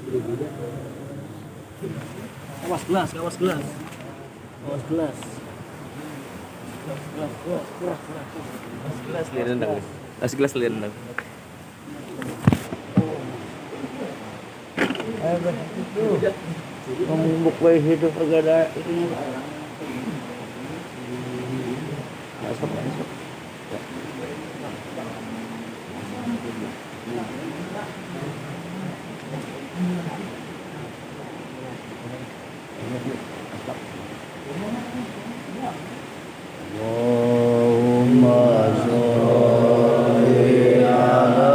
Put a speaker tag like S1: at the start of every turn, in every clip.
S1: Awas gelas, awas gelas. Awas gelas. Gelas lihat rendang. Gelas lihat rendang.
S2: Ayo begitu. Membuk bayi hidup agak ada ini. Masuk. Allahumma sholli ala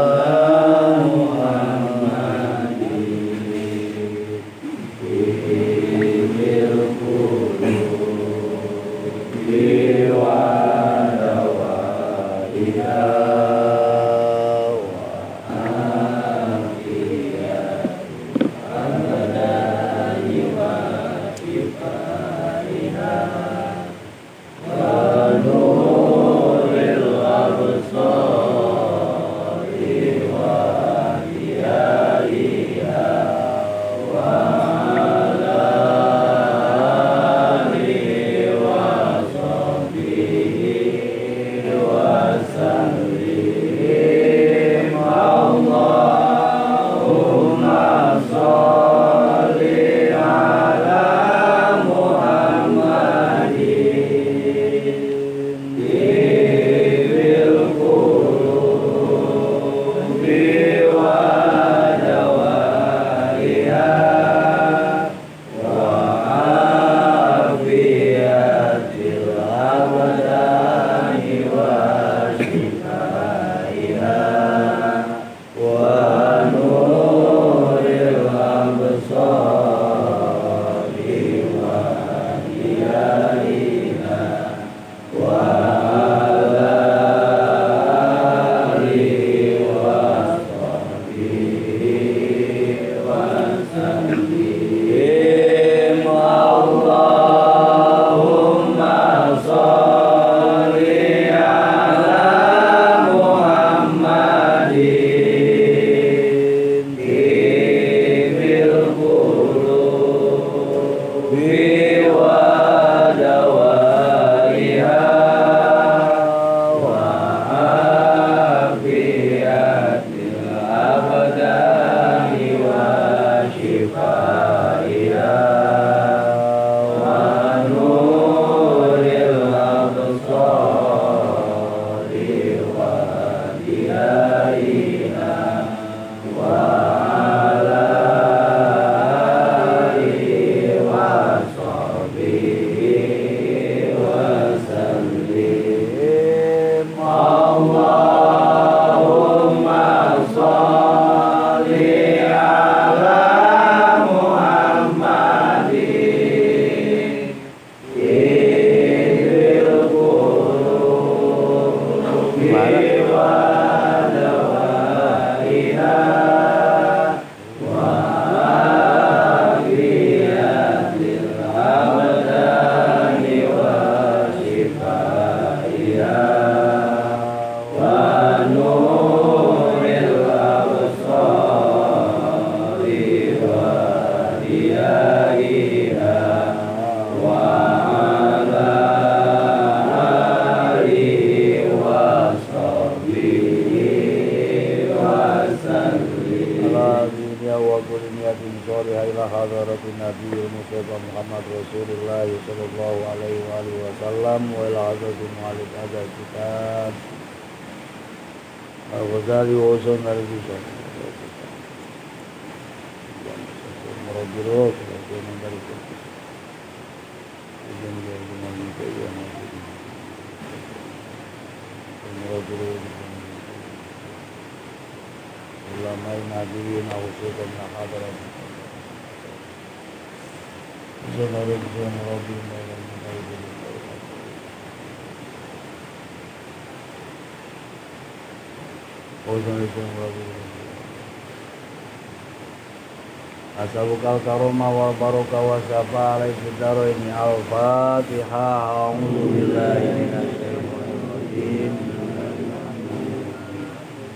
S2: Al-Ghazali wa Usul Al-Ghazali Merobiro Kemudian dari Merobiro Ulama Nadirin Awusukan Nahadaran Zanarib Zanarabim Al-Ghazali Asabukal karoma wal barokah wa syafa alaihi daro ini al-fatihah. A'udzu billahi minasyaitonir rajim.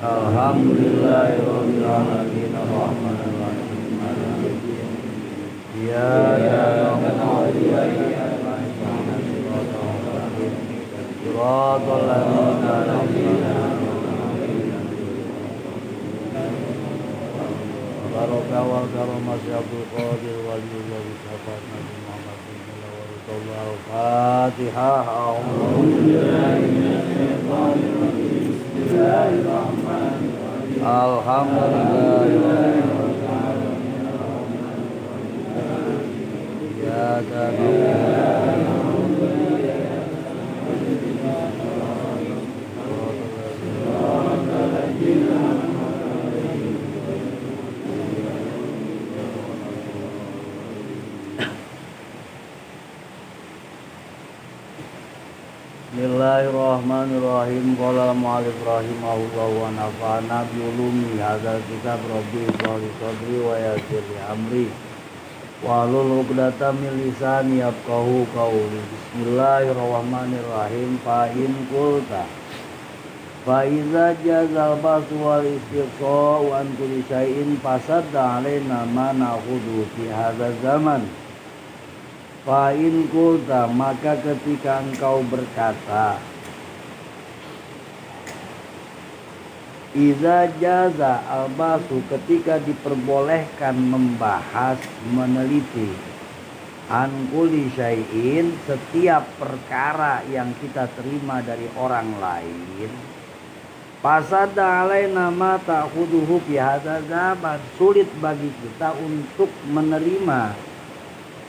S2: Alhamdulillahirabbil alamin arrahmanir rahim. siratal ladzina an'amta 'alaihim. Barokah wal karamah Abdul Qadir waliyullah syafaat Nabi Muhammad sallallahu alaihi wasallam. Al-Fatihah. Alhamdulillah. Ya Bismillahirrahmanirrahim. Qala mu'allif rahimahullah wa nafa'ana bi ulumi hadzal kitab rabbi sholli sadri wa yassir li amri wahlul 'uqdatam min lisani yafqahu qawli. Bismillahirrahmanirrahim. Fa in qulta fa iza jazal basu wal istiqa wa an kulli syai'in fasadda 'alaina ma na'khudhu fi hadzal zaman. Fa in qulta, maka ketika engkau berkata, iza jaza albasu, ketika diperbolehkan membahas, meneliti, an kulli syai'in, setiap perkara yang kita terima dari orang lain, fasada alaina ma ta'khuduhu fi hadzal zaman, sulit bagi kita untuk menerima,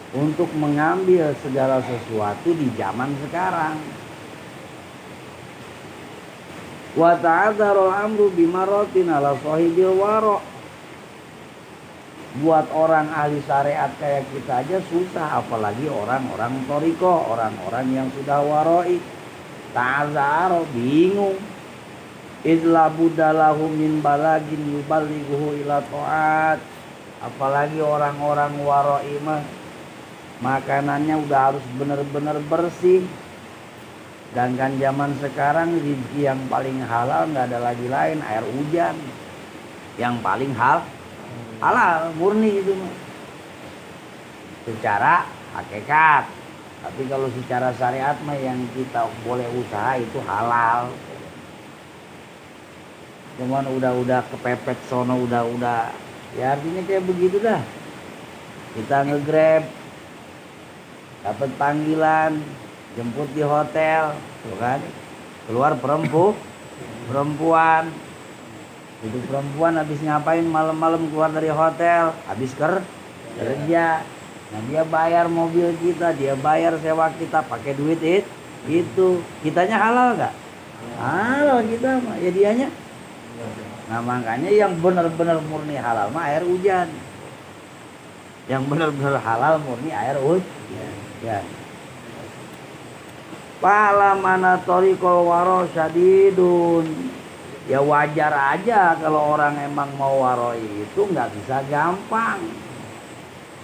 S2: untuk mengambil segala sesuatu di zaman sekarang. Wa ta'adzarul amru bimaratin ala sahibil wara. Buat orang ahli syariat kayak kita aja susah, apalagi orang-orang thariqah, orang-orang yang sudah warai. Ta'adzaro, bingung. Idla budalahu min balagin yuballighuhu ila ta'at. Apalagi orang-orang warai mah makanannya udah harus benar-benar bersih. Dan kan zaman sekarang rezeki yang paling halal nggak ada lagi lain, air hujan. Yang paling halal murni itu mah. Secara hakikat. Tapi kalau secara syariat mah yang kita boleh usaha itu halal. Cuman udah kepepet sono, udah ya artinya kayak begitu dah. Kita nge-grab, dapat panggilan, jemput di hotel, tuh kan, keluar perempuan, itu perempuan habis ngapain malam-malam keluar dari hotel, habis kerja, nah dia bayar mobil kita, dia bayar sewa kita, pakai duit itu, kitanya halal nggak? Halal kita mah, ya dianya. Nah makanya yang benar-benar murni halal mah air hujan, yang benar-benar halal murni air hujan. Ya. Pala mana thariqul wara syadidun. Ya wajar aja kalau orang emang mau waroi itu nggak bisa gampang,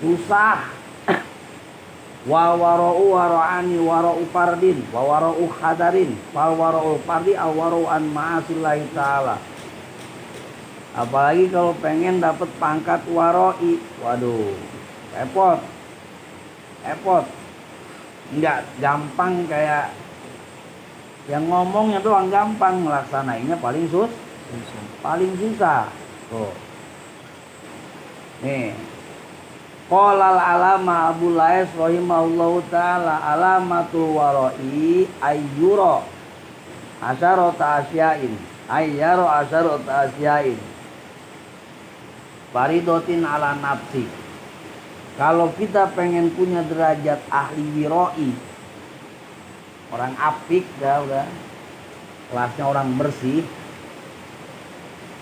S2: susah. Wa wara'u wara'ani wara'u fardin wa wara'u khadarin fal wara'u fardi aw wara'u an ma'asillahi ta'ala. Apalagi kalau pengen dapat pangkat waroi, waduh, repot. Enggak gampang kayak yang ngomongnya doang gampang, melaksanainnya paling susah. Tuh. Nih. Qolal alama Abu Lais rahimahullahu ta'ala alamatul wara'i ayyura asyarata asyain faridotin ala nafsi. Kalau kita pengen punya derajat ahli wiroi, orang apik udah kelasnya orang bersih,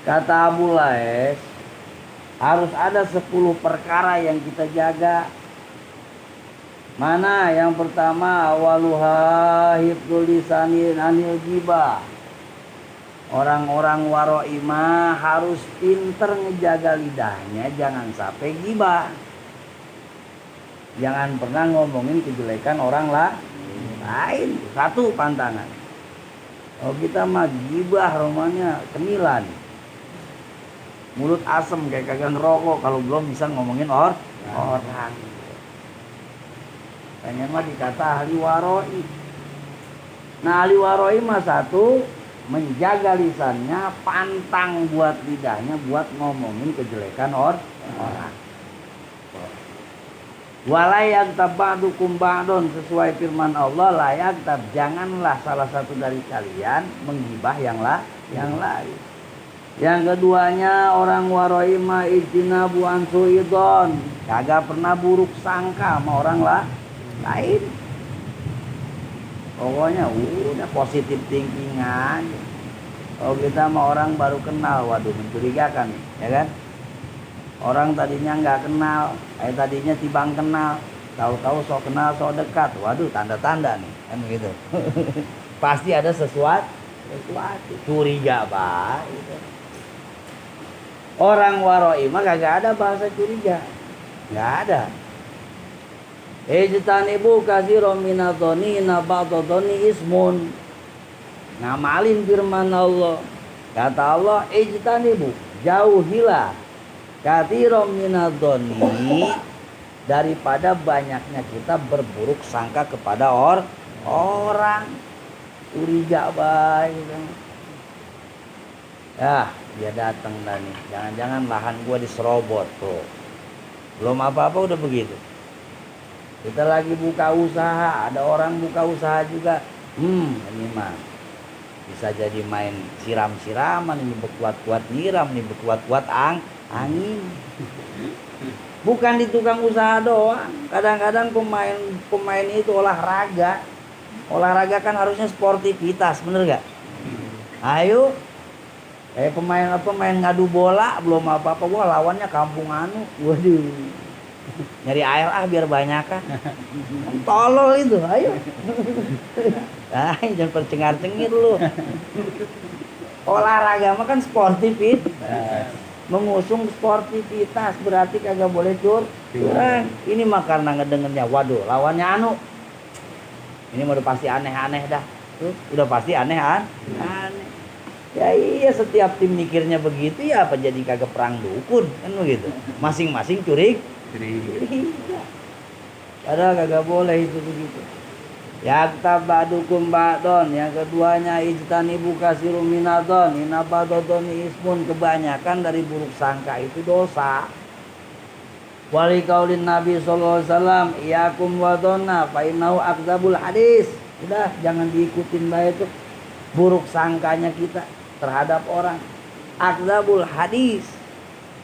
S2: kata Abu Lais, harus ada 10 perkara yang kita jaga. Mana? Yang pertama, awaluha hifdzul lisani anil ghibah. Orang-orang waroi mah harus pinter ngejaga lidahnya, jangan sampai ghibah. Jangan pernah ngomongin kejelekan orang lain. Satu pantangan. Kalau kita mah ghibah romanya cemilan, mulut asem kayak kagak ngerokok kalau belum bisa ngomongin orang. Pengen mah dikata ahli waroi. Nah ahli waroi mah satu, menjaga lisannya, pantang buat lidahnya buat ngomongin kejelekan orang. Walayak tabadukum ba'dun, sesuai firman Allah, layak tab, janganlah salah satu dari kalian menggibah yang lain. Yang keduanya, orang waroi ma ijtinabu an suidon, kagak pernah buruk sangka sama orang lain. Pokoknya udah positif thinking aja. Kalau kita sama orang baru kenal, waduh mencurigakan, ya kan? Orang tadinya nggak kenal, tadinya tibang kenal, tahu-tahu sok kenal sok dekat, waduh tanda-tanda nih, kan begitu. Pasti ada sesuatu, curiga gitu. Orang waroi mah kagak ada bahasa curiga, nggak ada. Ijtanibu katsiran minadh-dhani inna ba'dadh-dhani ismun. Ngamalin firman Allah. Kata Allah, ijtanibu, jauhilah katsiran minadh-dhani, daripada banyaknya kita berburuk sangka kepada orang. Curiga baik. Ya, dia datang dah nih. Jangan-jangan lahan gua diserobot tuh. Belum apa-apa udah begitu. Kita lagi buka usaha, ada orang buka usaha juga. Ini mah bisa jadi main siram-siraman, ini berkuat-kuat nyiram, ini berkuat-kuat angin. Bukan di tukang usaha doang. Kadang-kadang pemain itu olahraga. Olahraga kan harusnya sportivitas, bener gak? Ayo, pemain ngadu bola, belum apa-apa, wah lawannya kampung anu, waduh. Nyari air biar banyak kan. Tolol itu, ayo. Jangan percengar-cengir lu. Olahraga mah kan sportivitas. Mengusung sportivitas berarti kagak boleh curang. Ini mah karena ngedengernya, waduh, lawannya anu. Ini mah udah pasti aneh-aneh dah. Tuh, udah pasti aneh. Ya iya, setiap tim mikirnya begitu, ya apa jadi kagak perang dukun kan begitu. Masing-masing curiga. Padahal kagak boleh itu begitu. Yaktab ba'dukum ba'don, yang keduanya ijtanibu katsiran minadh-dhon inna ba'dadh-dhoni ismun, kebanyakan dari buruk sangka itu dosa. Wali qaulin Nabi sallallahu alaihi wasallam, iyakum wa dhonna fa innahu akdzabul hadis. Udah, jangan diikutin bae itu buruk sangkanya kita terhadap orang. Akdzabul hadis.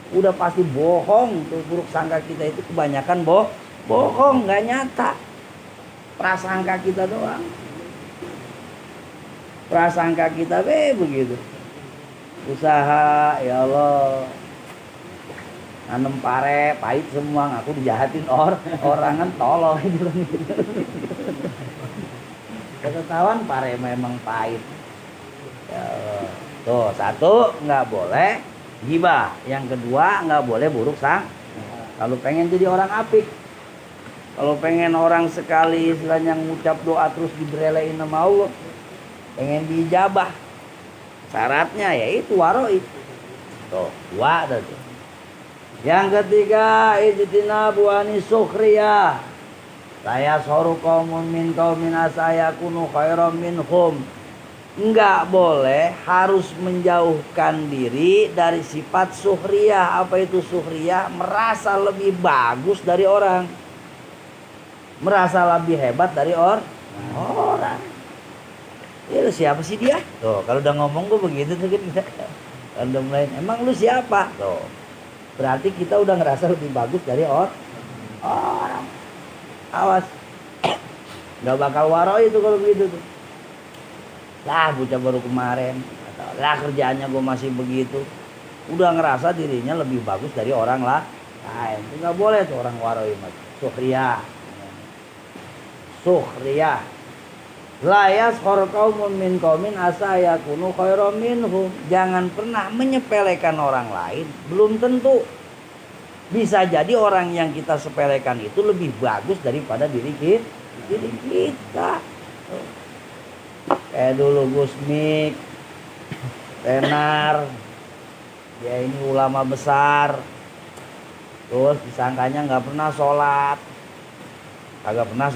S2: Udah pasti bohong tuh, buruk sangka kita itu kebanyakan bohong, nggak nyata. Prasangka kita doang. Prasangka kita begitu. Usaha, ya Allah, nanem pare pahit semua, ngaku dijahatin orang kan tolol gitu. Ketahuan pare memang pahit. Ya, tuh satu, nggak boleh gibah. Yang kedua, nggak boleh buruk sangka. Kalau pengen jadi orang apik, kalau pengen orang sekali istilahnya ngucap doa terus diberelein sama Allah, pengen diijabah, syaratnya yaitu waroi. Tuh, dua ada tuh. Yang ketiga, ijtinabu anis sukhriyah. Saya soru qaumun min qaumin asayakunu khairam minhum. Enggak boleh, harus menjauhkan diri dari sifat sukhriyah. Apa itu sukhriyah? Merasa lebih bagus dari orang, merasa lebih hebat dari orang. Ya lu siapa sih dia? Tuh, kalau udah ngomong gue begitu tuh kita. Kalau udah mulai, emang lu siapa? Tuh, berarti kita udah ngerasa lebih bagus dari orang. Awas, nggak bakal waro itu kalau begitu tuh. Lah bocah baru kemarin, lah kerjaannya gue masih begitu, udah ngerasa dirinya lebih bagus dari orang lah. Nah, itu nggak boleh tuh orang waroi mas. Sukhriyah. La yaskhar qaumun min qaumin asa yakunu khairam minhum. Jangan pernah menyepelekan orang lain. Belum tentu. Bisa jadi orang yang kita sepelekan itu lebih bagus daripada diri kita. Kayak dulu Gusmik, Tenar, dia ini ulama besar, terus disangkanya nggak pernah sholat, kagak pernah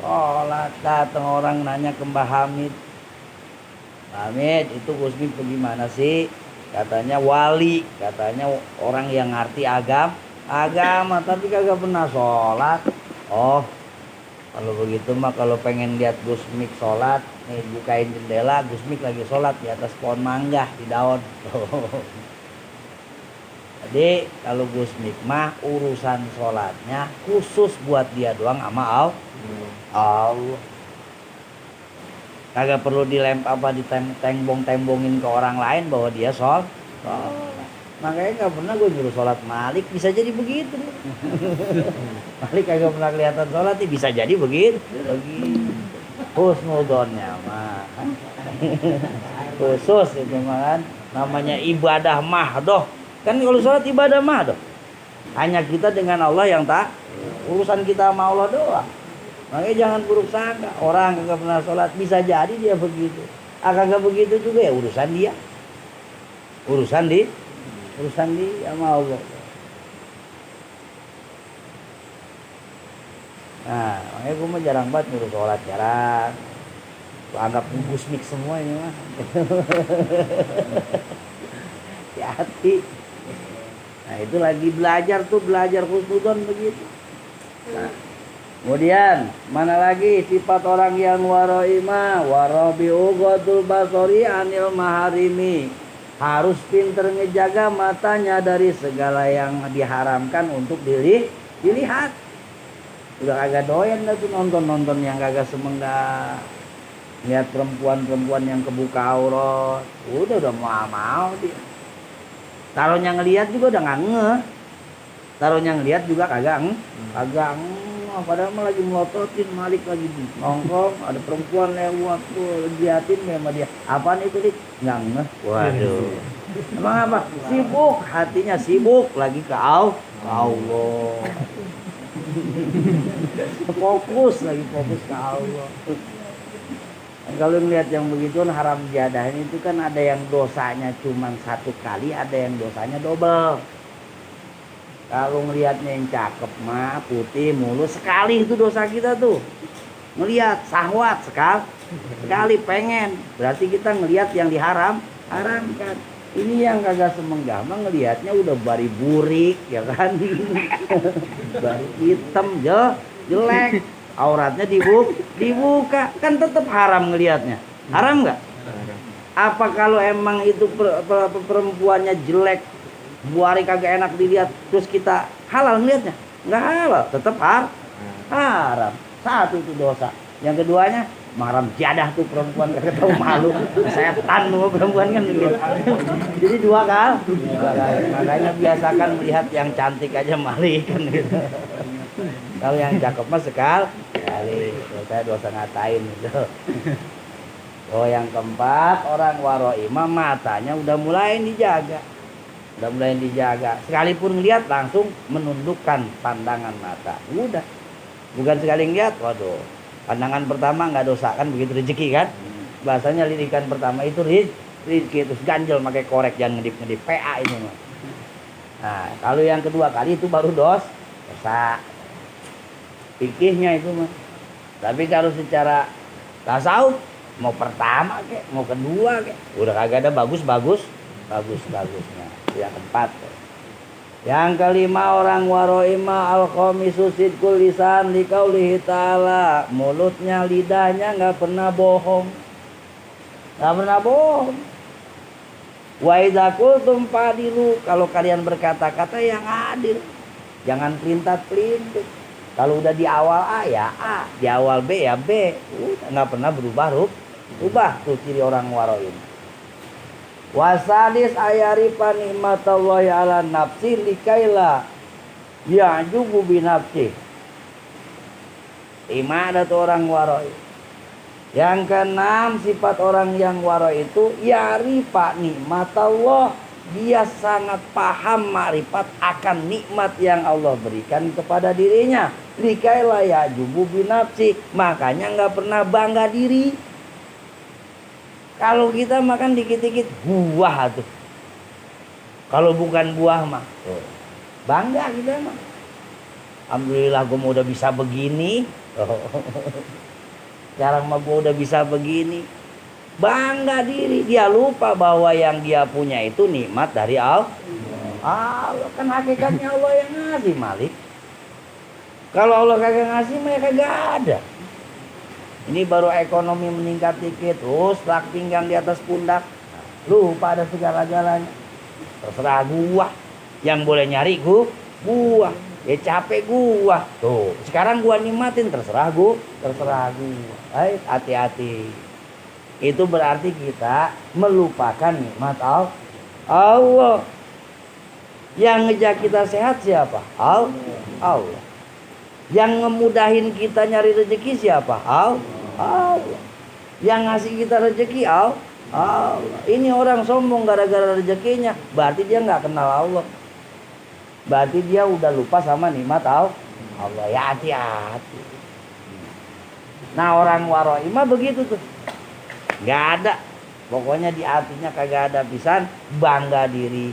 S2: Sholat, datang orang nanya ke Mbah Hamid. Mbah Hamid, itu Gusmik bagaimana sih? Katanya wali, katanya orang yang ngerti agama, tapi kagak pernah sholat. Oh, kalau begitu mah kalau pengen lihat Gusmik sholat, nih bukain jendela, Gusmik lagi sholat di atas pohon mangga di daun. Jadi kalau Gusmik mah urusan sholatnya khusus buat dia doang sama Allah. Kagak perlu ditembong-tembongin ke orang lain bahwa dia sholat. Makanya nggak pernah gue nyuruh sholat Malik, bisa jadi begitu. Malik kagak pernah kelihatan sholat, bisa jadi begitu. Husnudonnya mah khusus itu mah kan, namanya ibadah mahdoh. Kan kalau sholat ibadah mahdoh. Hanya kita dengan Allah yang tak, urusan kita sama Allah doang. Makanya jangan buruk sangka. Orang kagak pernah sholat, bisa jadi dia begitu. Kagak begitu juga ya urusan dia. Urusan dia sama Allah. Nah, makanya gue mah jarang banget nyuruh sholat, jarang. Gue anggap Gusmik semua ini mah. Hati-hati. Nah itu lagi belajar husnudon begitu. Nah, kemudian mana lagi sifat orang yang waro'ima warabi'u ghadul basori anil maharimi, harus pinter ngejaga matanya dari segala yang diharamkan untuk dilihat. Udah kagak doyan dah tuh nonton yang kagak semenggak, lihat perempuan yang kebuka aurat, udah mau dia. Taruhnya ngelihat juga udah nggak ngeh. Taruhnya ngelihat juga kagak padahal mah lagi melototin, Malik lagi nongkrong, ada perempuan lewat tuh liatin sama dia. Apaan itu dik? Nggak ngeh. Waduh. Emang apa? Sibuk, hatinya sibuk lagi ke Allah. Fokus ke Allah. Kalau ngelihat yang begitu haram jadah itu kan ada yang dosanya cuma 1 kali, ada yang dosanya double. Kalau ngelihatnya yang cakep mah putih mulus sekali itu dosa kita tuh. Ngelihat syahwat sekali pengen, berarti kita ngelihat yang haramkan. Ini yang kagak semenggah mah ngelihatnya udah bari burik ya kan. Bari hitam jelek. Auratnya dibuka kan tetap haram ngelihatnya. Haram nggak? Apa kalau emang itu perempuannya jelek, buari kagak enak dilihat, terus kita halal ngelihatnya? Nggak halal, tetap haram. Satu itu dosa. Yang keduanya haram jadah tuh perempuan kagak tahu malu. Setan tuh perempuan kan gitu. Jadi 2 kali. Makanya biasakan melihat yang cantik aja Malik kan gitu. Kalau yang cakep mah sekali saya dosa ngatain gitu. Oh yang keempat, orang waro'imah matanya udah mulai dijaga. Sekalipun ngeliat langsung menundukkan pandangan mata. Udah. Bukan sekali ngeliat, waduh. Pandangan pertama nggak dosa kan begitu, rezeki kan. Bahasanya lirikan pertama itu rezeki, terus ganjel pakai korek, jangan ngedip PA itu mah. Nah kalau yang kedua kali itu baru dosa. Fikihnya itu mah. Tapi kalau secara tasawuf mau pertama kek, mau kedua kek, udah kagak ada bagusnya. Yang keempat. Yang kelima, orang waro'ima al-khamisu sidqul lisan liqaulihi ta'ala, mulutnya lidahnya nggak pernah bohong. Wa idza qultum fadilu, kalau kalian berkata-kata yang adil, jangan pelintat-pelintit. Kalau udah di awal A ya A, di awal B ya B, nggak pernah berubah tuh ciri orang waro'in. Wasadis ayarifa nikmatallahi ala nafsi likaila ya'jubu binafsi. 5 ada tuh orang waro'in. Yang keenam, sifat orang yang waro'in itu ya'rifa nikmatallah, dia sangat paham makrifat akan nikmat yang Allah berikan kepada dirinya. Likaila ya'jubu binafsi, makanya nggak pernah bangga diri. Kalau kita makan dikit-dikit buah tuh. Kalau bukan buah mah bangga kita mah. Alhamdulillah gue udah bisa begini. Oh. Sekarang mah gua udah bisa begini. Bangga diri, dia lupa bahwa yang dia punya itu nikmat dari Allah. Allah kan hakikatnya Allah yang ngasih, Malik. Kalau Allah kagak ngasih, mereka kagak ada. Ini baru ekonomi meningkat dikit, terus lak pinggang di atas pundak, lupa ada segala-galanya. Terserah gua, yang boleh nyari gua, ya capek gua. Tuh, sekarang gua nikmatin, terserah gua. Baik, hati-hati. Itu berarti kita melupakan nikmat Allah. Yang ngejak kita sehat siapa? Allah. Yang ngemudahin kita nyari rezeki siapa? Allah. Yang ngasih kita rezeki Allah. Ini orang sombong gara-gara rezekinya, berarti dia nggak kenal Allah. Berarti dia udah lupa sama nikmat Allah. Ya hati-hati. Nah orang waroi mah begitu tuh. Nggak ada, pokoknya di hatinya kagak ada pisan bangga diri.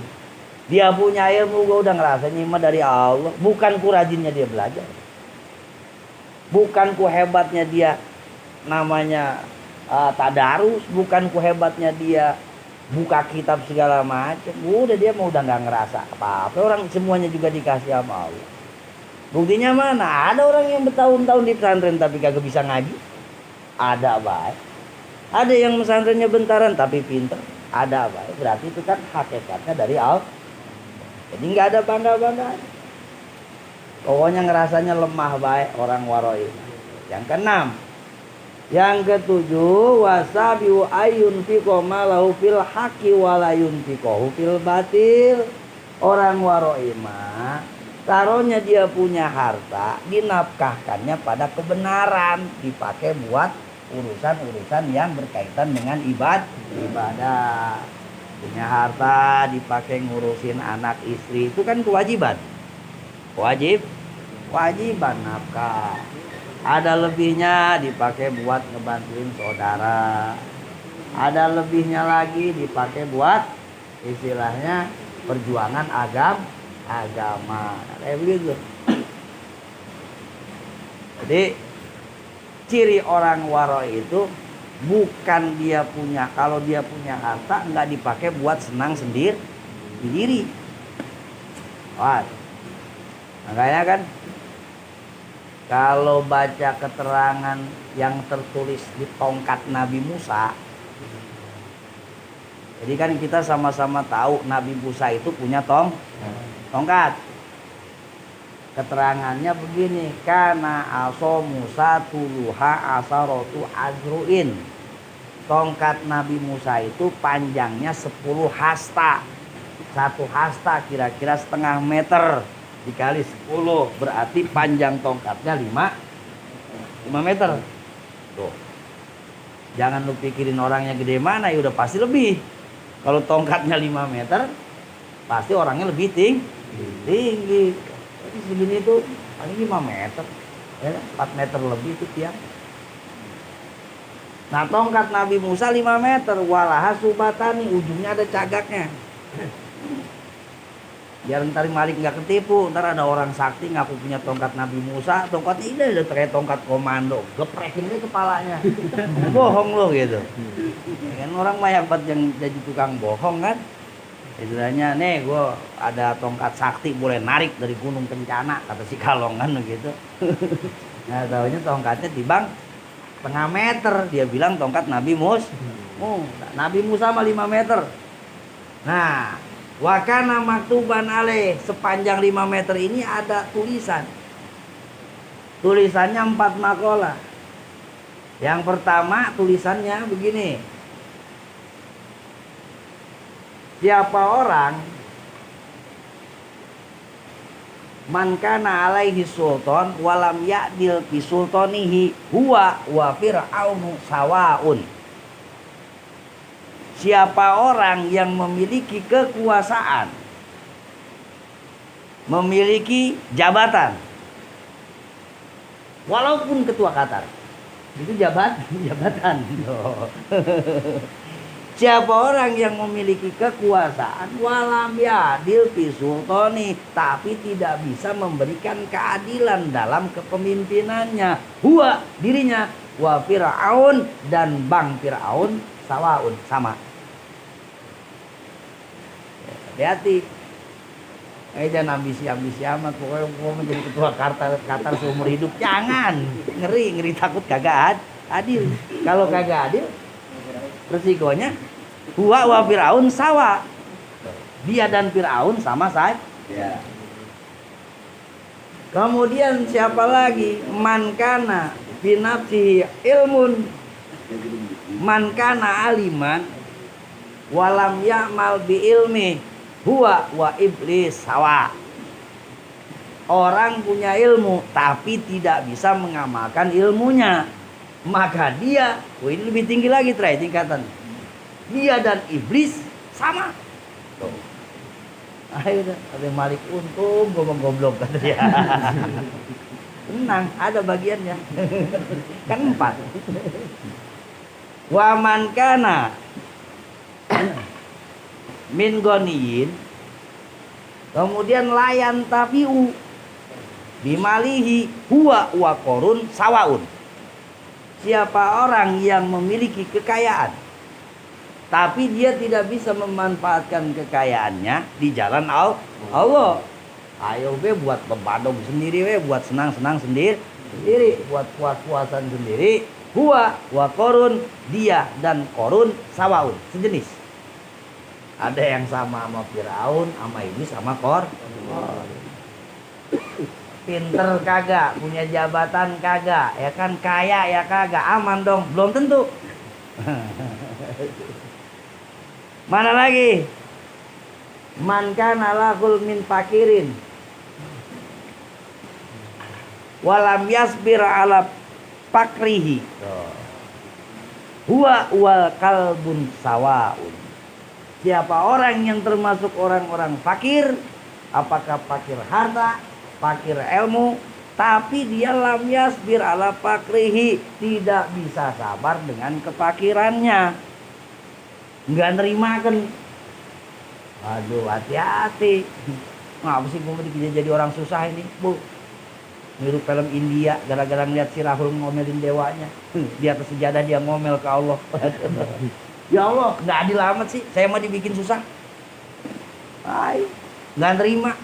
S2: Dia punya ilmu, gua udah ngerasa nikmat dari Allah. Bukan ku rajinnya dia belajar, bukan ku hebatnya dia namanya tadarus, bukan ku hebatnya dia buka kitab segala macam. Udah dia mau udah nggak ngerasa apa-apa. Orang semuanya juga dikasih sama Allah. Buktinya mana? Ada orang yang bertahun-tahun di pesantren tapi kagak bisa ngaji. Ada baik. Ada yang pesantrennya bentaran tapi pinter. Ada baik. Berarti itu kan hakikatnya dari Allah. Jadi nggak ada bangga-bangga. Pokoknya ngerasanya lemah baik orang waroi. Yang keenam. Yang ketujuh, wasabiu ayun fiko malahu fil haqi walayun fikohu fil batil. Orang waroi mah taruhnya dia punya harta, dinafkahkannya pada kebenaran, dipakai buat urusan-urusan yang berkaitan dengan ibadah. Punya harta dipakai ngurusin anak istri, itu kan kewajiban. Kewajiban nafkah. Ada lebihnya dipakai buat ngebantuin saudara. Ada lebihnya lagi dipakai buat istilahnya perjuangan agama. Kayak begitu. Jadi ciri orang waro itu bukan dia punya, kalau dia punya harta nggak dipakai buat senang sendiri. Wah, makanya kan kalau baca keterangan yang tertulis di tongkat Nabi Musa, jadi kan kita sama-sama tahu Nabi Musa itu punya tongkat. Keterangannya begini, karena aso Musa tuluha asarotu azruin. Tongkat Nabi Musa itu panjangnya 10 hasta. 1 hasta kira-kira setengah meter dikali 10, berarti panjang tongkatnya 5 meter. Tuh. Jangan lu pikirin orangnya gede mana, ya udah pasti lebih. Kalau tongkatnya 5 meter, pasti orangnya lebih tinggi. Segini itu paling 5 meter, ya, 4 meter lebih itu tiang. Nah tongkat Nabi Musa 5 meter, walaha subatani, ujungnya ada cagaknya. Biar ntar Malik nggak ketipu, ntar ada orang sakti ngaku punya tongkat Nabi Musa, tongkatnya ini udah kayak tongkat komando, geprekin deh kepalanya, bohong lo gitu. Kan orang banyak banget yang jadi tukang bohong kan. Istilahnya nih gue ada tongkat sakti boleh narik dari gunung Kencana, kata si Kalong kan begitu. Nah taunya tongkatnya tibang 0,5 meter, dia bilang tongkat Nabi Musa. Nabi Musa mah 5 meter. Nah wakana maktuban alaih, sepanjang 5 meter ini ada tulisannya 4 makalah. Yang pertama tulisannya begini, siapa orang man kana alaihi sultan walam ya'dil bi sultanihi huwa wa fir'aunu sawaun. Siapa orang yang memiliki kekuasaan, memiliki jabatan, walaupun ketua Qatar, itu jabatan. Siapa orang yang memiliki kekuasaan walam yadil fi sultani, tapi tidak bisa memberikan keadilan dalam kepemimpinannya. Huwa dirinya wa Fir'aun dan bang Fir'aun sawaun sama. Hati-hati. Jangan ambisi amat, pokoknya mau menjadi ketua Qatar seumur hidup. Jangan, ngeri takut kagak adil. Kalau kagak adil, resikonya huwa wa Fir'aun sawa. Dia dan Fir'aun sama saja. Ya. Kemudian siapa lagi? Man kana fi nafsihi ilmun, man kana aliman walam ya'mal bi ilmi huwa wa iblis sawa. Orang punya ilmu tapi tidak bisa mengamalkan ilmunya, maka dia, ini lebih tinggi lagi tingkatan. Dia dan iblis sama. Tuh. Ayo dah, ada Malik untung goblok kata dia. Tenang, ada bagiannya. Kan 4. Wa man kana min goniyin, kemudian layan tafiu bimalihi huwa wa korun sawaun. Siapa orang yang memiliki kekayaan tapi dia tidak bisa memanfaatkan kekayaannya di jalan Allah. Ayo be buat bebadong sendiri, be buat senang-senang sendiri, buat puas-puasan sendiri. Huwa wa korun, dia dan korun sawaun, sejenis. Ada yang sama Firaun, sama iblis, sama Kor. Pinter kagak, punya jabatan kagak, ya kan, kaya ya kagak, aman dong, belum tentu. Mana lagi? Man kana lahul min fakirin walam yasbir ala fakrihi huwa wal kalbun sawaun. Siapa orang yang termasuk orang-orang fakir, apakah fakir harta, fakir ilmu, tapi dia lam yasbir ala fakrihi, tidak bisa sabar dengan kefakirannya, nggak nerima kan. Aduh, hati-hati. Ngapa sih gue jadi orang susah ini, Bu? Niru film India, gara-gara ngeliat si Rahul ngomelin dewanya. Di atas sejadah dia ngomel ke Allah. Ya Allah, nggak adil amat sih. Saya mau dibikin susah. Ayo, nggak nerima.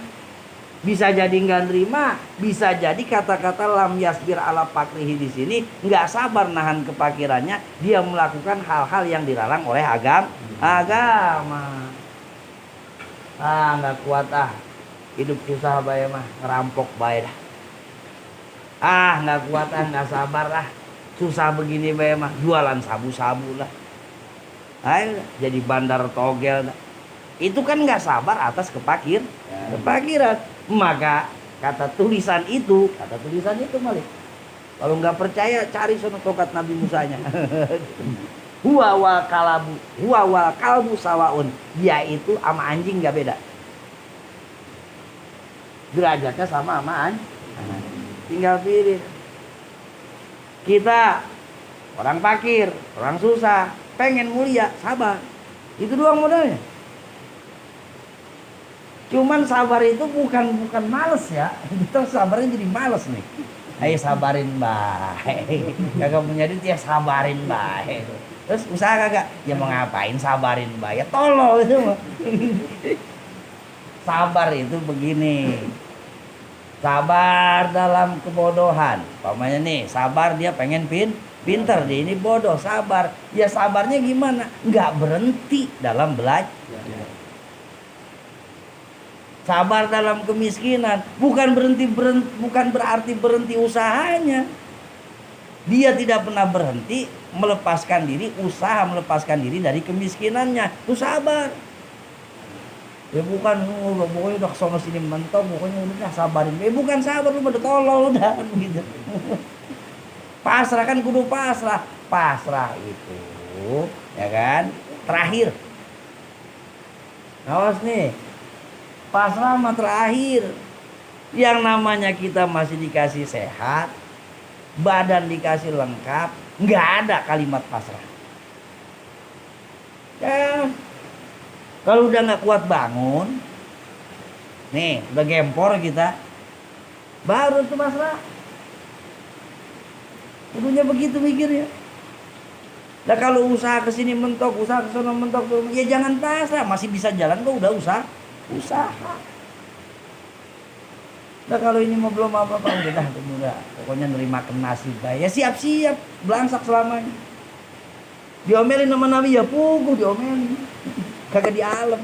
S2: Bisa jadi nggak nerima, bisa jadi kata-kata lam yasbir ala fakrihi di sini nggak sabar nahan kefakirannya, dia melakukan hal-hal yang dilarang oleh agama. Nggak kuat hidup susah bae mah, ngerampok bae dah. Nggak kuat nggak sabar susah begini bae mah, jualan sabu-sabu lah. Ayo jadi bandar togel dah. Itu kan nggak sabar atas kefakiran. Maka kata tulisan itu Malik. Kalau nggak percaya cari sono tongkat Nabi Musanya. Huwa wal kalbu sawaun. Yaitu sama anjing nggak beda. Derajatnya sama anjing. Tinggal pilih. Kita orang fakir, orang susah, pengen mulia, sabar. Itu doang modalnya. Cuman sabar itu bukan males ya. Kita sabarnya jadi males nih. Ayo sabarin baik. Kagak punya duit ya sabarin baik. Terus usaha kagak? Ya mau ngapain sabarin baik? Ya tolol itu mah. Sabar itu begini. Sabar dalam kebodohan. Pokoknya nih, sabar dia pengen pinter, dia ini bodoh, sabar. Ya sabarnya gimana? Nggak berhenti dalam belajar. Sabar dalam kemiskinan bukan berarti berhenti usahanya. Dia tidak pernah berhenti melepaskan diri dari kemiskinannya. Itu sabar. Ya bukan pokoknya udah sono sini mentok, pokoknya udah sabarin. Bukan sabar, lu udah tolol udah gitu. Pasrah kan kudu pasrah. Pasrah itu ya kan terakhir. Awas nih. Pasrah mah terakhir. Yang namanya kita masih dikasih sehat, badan dikasih lengkap, nggak ada kalimat pasrah. Ya, kalau udah nggak kuat bangun, nih udah gempor kita, baru tuh pasrah. Kudunya begitu mikirnya. Nah kalau usaha kesini mentok, usaha kesana mentok, ya jangan pasrah. Masih bisa jalan kok udah usaha. Nah kalau ini mau belum apa-apa udah, pokoknya nerima nasib baik. Ya siap-siap belangsak selamanya. Diomelin sama Nabi ya puguh diomelin. Kagak di alam.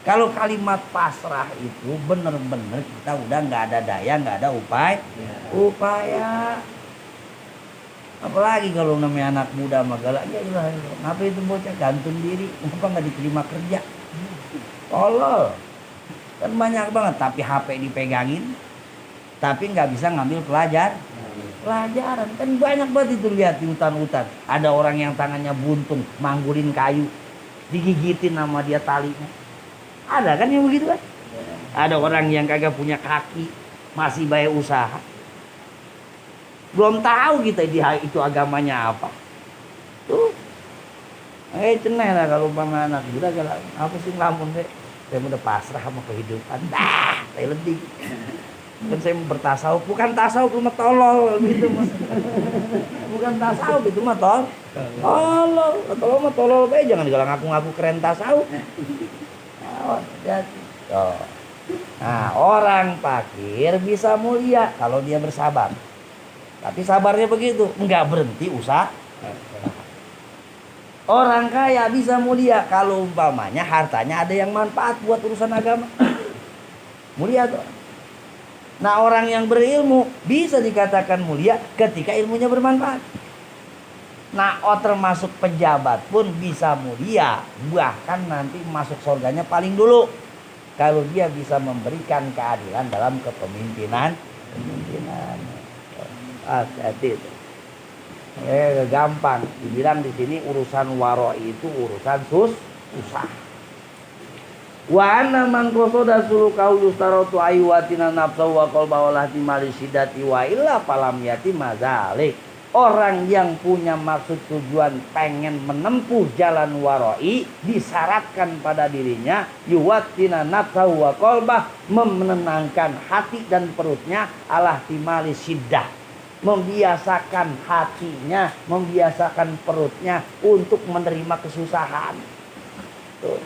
S2: Kalau kalimat pasrah itu bener-bener kita udah nggak ada daya, nggak ada upaya. Apalagi kalau namanya anak muda sama galak, ya ilah, ngapa itu bocah gantung diri, ngapa nggak diterima kerja? Tolol. Kan banyak banget, tapi HP dipegangin, tapi nggak bisa ngambil pelajaran. Kan banyak banget itu lihat di hutan-hutan. Ada orang yang tangannya buntung, manggulin kayu, digigitin sama dia talinya. Ada kan yang begitu kan? Ada orang yang kagak punya kaki, masih bayar usaha. Belum tahu kita itu agamanya apa. Tuh. Cenah lah kalau umpama anak muda galak, apa sih ngelamun deh. Saya udah pasrah sama kehidupan. Saya lebih. Kan saya bertasawuf, bukan tasawuf cuma tolol gitu mas. Bukan tasawuf itu mah tolol mah tolol bae, jangan kalau ngaku-ngaku keren tasawuf. Nah, orang fakir bisa mulia kalau dia bersabar. Tapi sabarnya begitu, enggak berhenti usaha. Orang kaya bisa mulia kalau umpamanya hartanya ada yang manfaat buat urusan agama. Mulia tuh. Nah, orang yang berilmu bisa dikatakan mulia ketika ilmunya bermanfaat. Nah, termasuk pejabat pun bisa mulia, bahkan nanti masuk surganya paling dulu kalau dia bisa memberikan keadilan dalam kepemimpinan. Hati-hati itu. Gampang dibilang di sini urusan waro itu urusan susah. Wa anna man qasada sulukau yustaratu aywatina nafsa wa qalba wala timali sidati wa illa falam yati mazalik. Orang yang punya maksud tujuan pengen menempuh jalan waroi disyaratkan pada dirinya yuwatina nafsa wa qalba, menenangkan hati dan perutnya ala timali siddah, membiasakan hatinya, membiasakan perutnya untuk menerima kesusahan. Tuh.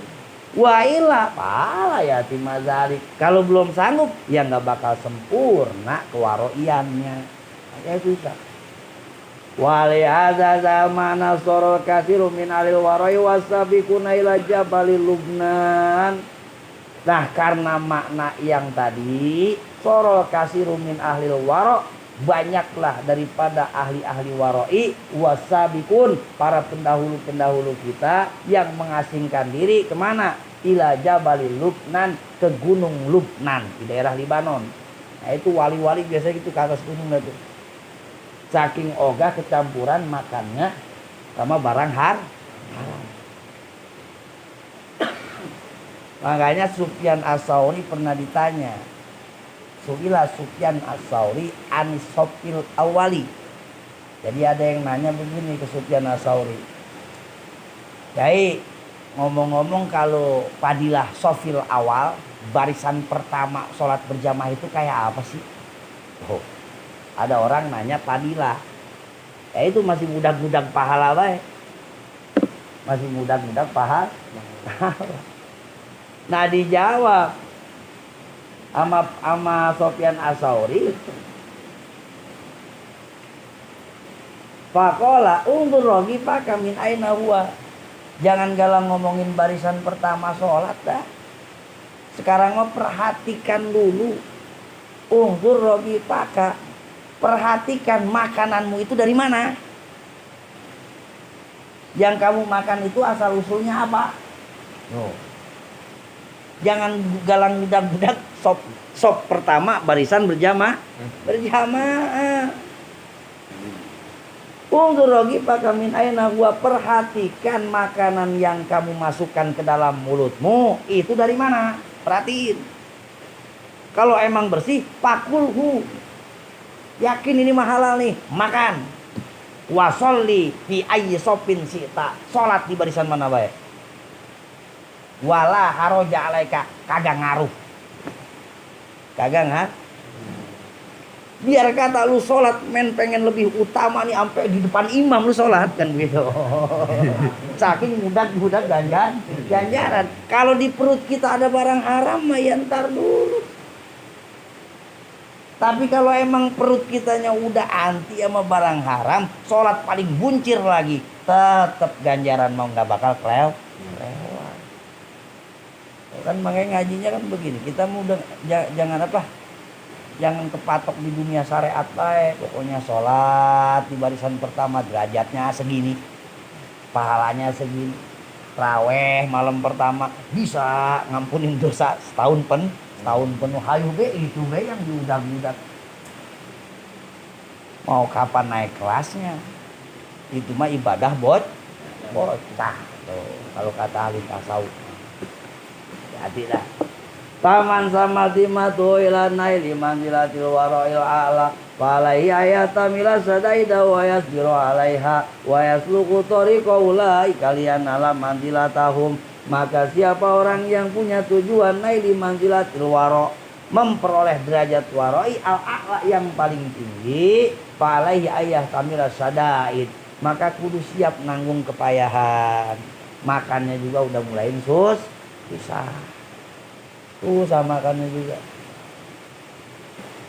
S2: Wa illa pala ya timazalik. Kalau belum sanggup ya nggak bakal sempurna kewaroiannya. Kayak susah. Wali hadza zamana sorol katsiru min alil waroi wasabiquna ila jabalil Lubnan. Nah, karena makna yang tadi sorol katsiru min ahlil waro, banyaklah daripada ahli-ahli waroi wasabiqun, para pendahulu-pendahulu kita yang mengasingkan diri kemana? Ila jabalil Lubnan, ke gunung Lubnan di daerah Libanon. Nah, itu wali-wali biasanya gitu ke atas gunung itu. Saking ogah kecampuran makannya sama barang haram. Makanya Sufyan As-Tsauri pernah ditanya. Suila Sufyan As-Tsauri anis sofil awali. Jadi ada yang nanya begini ke Sufyan As-Tsauri. Jadi ngomong-ngomong kalau fadilah sofil awal, barisan pertama sholat berjamaah itu kayak apa sih? Oh. Ada orang nanya fadilah. Ya itu masih mudah-mudah pahala baik. Masih mudah-mudah pahala. Nah dijawab sama Sufyan As-Tsauri. Faqala undur rogi pakamin aina huwa. Jangan galang ngomongin barisan pertama sholat dah. Sekarang mau perhatikan dulu. Undur rogi paka. Perhatikan makananmu itu dari mana. Yang kamu makan itu asal usulnya apa? No. Jangan galang budak-budak sop pertama barisan berjamaah. Undur rogi pakamin aina huwa, perhatikan makanan yang kamu masukkan ke dalam mulutmu itu dari mana? Perhatiin. Kalau emang bersih, pakulhu. Yakin ini mah halal nih, makan. Wasolli fi ayyi sopin sita, sholat di barisan mana baik. Wala haroja alaika, kagak ngaruh. Kagak ngaruh. Biar kata lu sholat pengen lebih utama nih sampai di depan imam lu sholat kan gitu. Saking mudah ganjaran. Kalau di perut kita ada barang haram mah ya ntar dulu. Tapi kalau emang perut kitanya udah anti sama barang haram, sholat paling buncir lagi, tetap ganjaran mau nggak bakal lewat. Kan makanya ngajinya kan begini, kita mudah jangan apa? Jangan kepatok di dunia syariat baik. Pokoknya sholat di barisan pertama derajatnya segini, pahalanya segini. Raweh malam pertama bisa ngampunin dosa setahun penuh. Hayu be itu be yang diudak-udak. Mau kapan naik kelasnya? Itu mah ibadah bocah. Tuh, kalau kata ahli tasawuf. Hati dah. Taman sama timatu ila naili manzilatil wara'il a'la falai ayatamila sadaida wa yasbiru alaiha wa yasluku tariqa ulai kalian alam manzilatahum. Maka siapa orang yang punya tujuan naili manzilatil wara', memperoleh derajat wara'i al-a'la yang paling tinggi, falai ayatamila sadaid, maka kudu siap nanggung kepayahan. Makannya juga udah mulai susah. Sama makannya juga.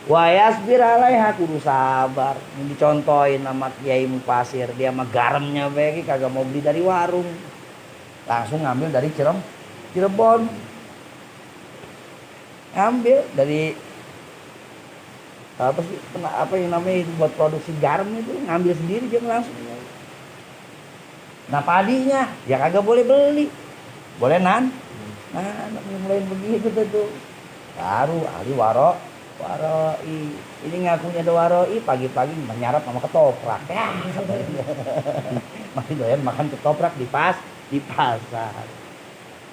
S2: Wa yasbir alaiha, kudu sabar. Ini dicontohin sama Kiai Mufasir, dia mah garamnya bae kagak mau beli dari warung. Langsung ngambil dari Cirebon. Ngambil dari apa yang namanya itu buat produksi garam itu, ngambil sendiri dia langsung. Nah padinya ya kagak boleh beli. Boleh Nah, mulai begitu tuh. Baru ahli waroi. Ini ngakunya ada waroi, pagi-pagi menyarap sama ketoprak. Ya. Masih doyan makan ketoprak di pasar.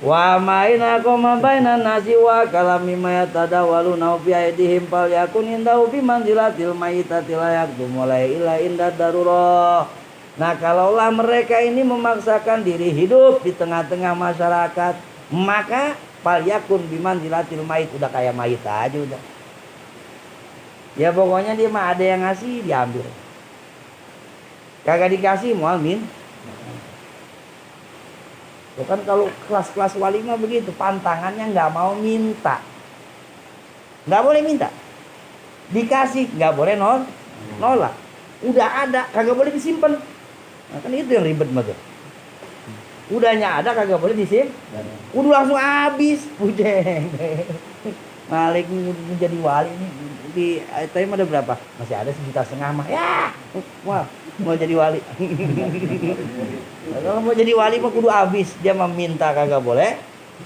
S2: Wa maina qoma baina nasi wa kalami mayatadawalu nau bi aidihim fal yakun indahu bi manzilatil maitati la yakdum mulai ila inda darurah. Nah, kalaulah mereka ini memaksakan diri hidup di tengah-tengah masyarakat, maka fal yakun bi manzilatil mait, udah kayak mayit aja udah. Ya pokoknya dia mah ada yang ngasih diambil. Kagak dikasih mau amin. Tuh kan kalau kelas-kelas wali mah begitu, pantangannya nggak mau minta. Nggak boleh minta. Dikasih nggak boleh nolak. Udah ada kagak boleh disimpan. Nah, kan itu yang ribet mah tuh. Udahnya ada kagak boleh disimpan. Udah langsung habis. Udah. Malik menjadi wali ini di time ada berapa? Masih ada 1,5 juta mah. Ya. Wah, mau jadi wali. Kalau mau jadi wali mah kudu habis. Dia meminta kagak boleh,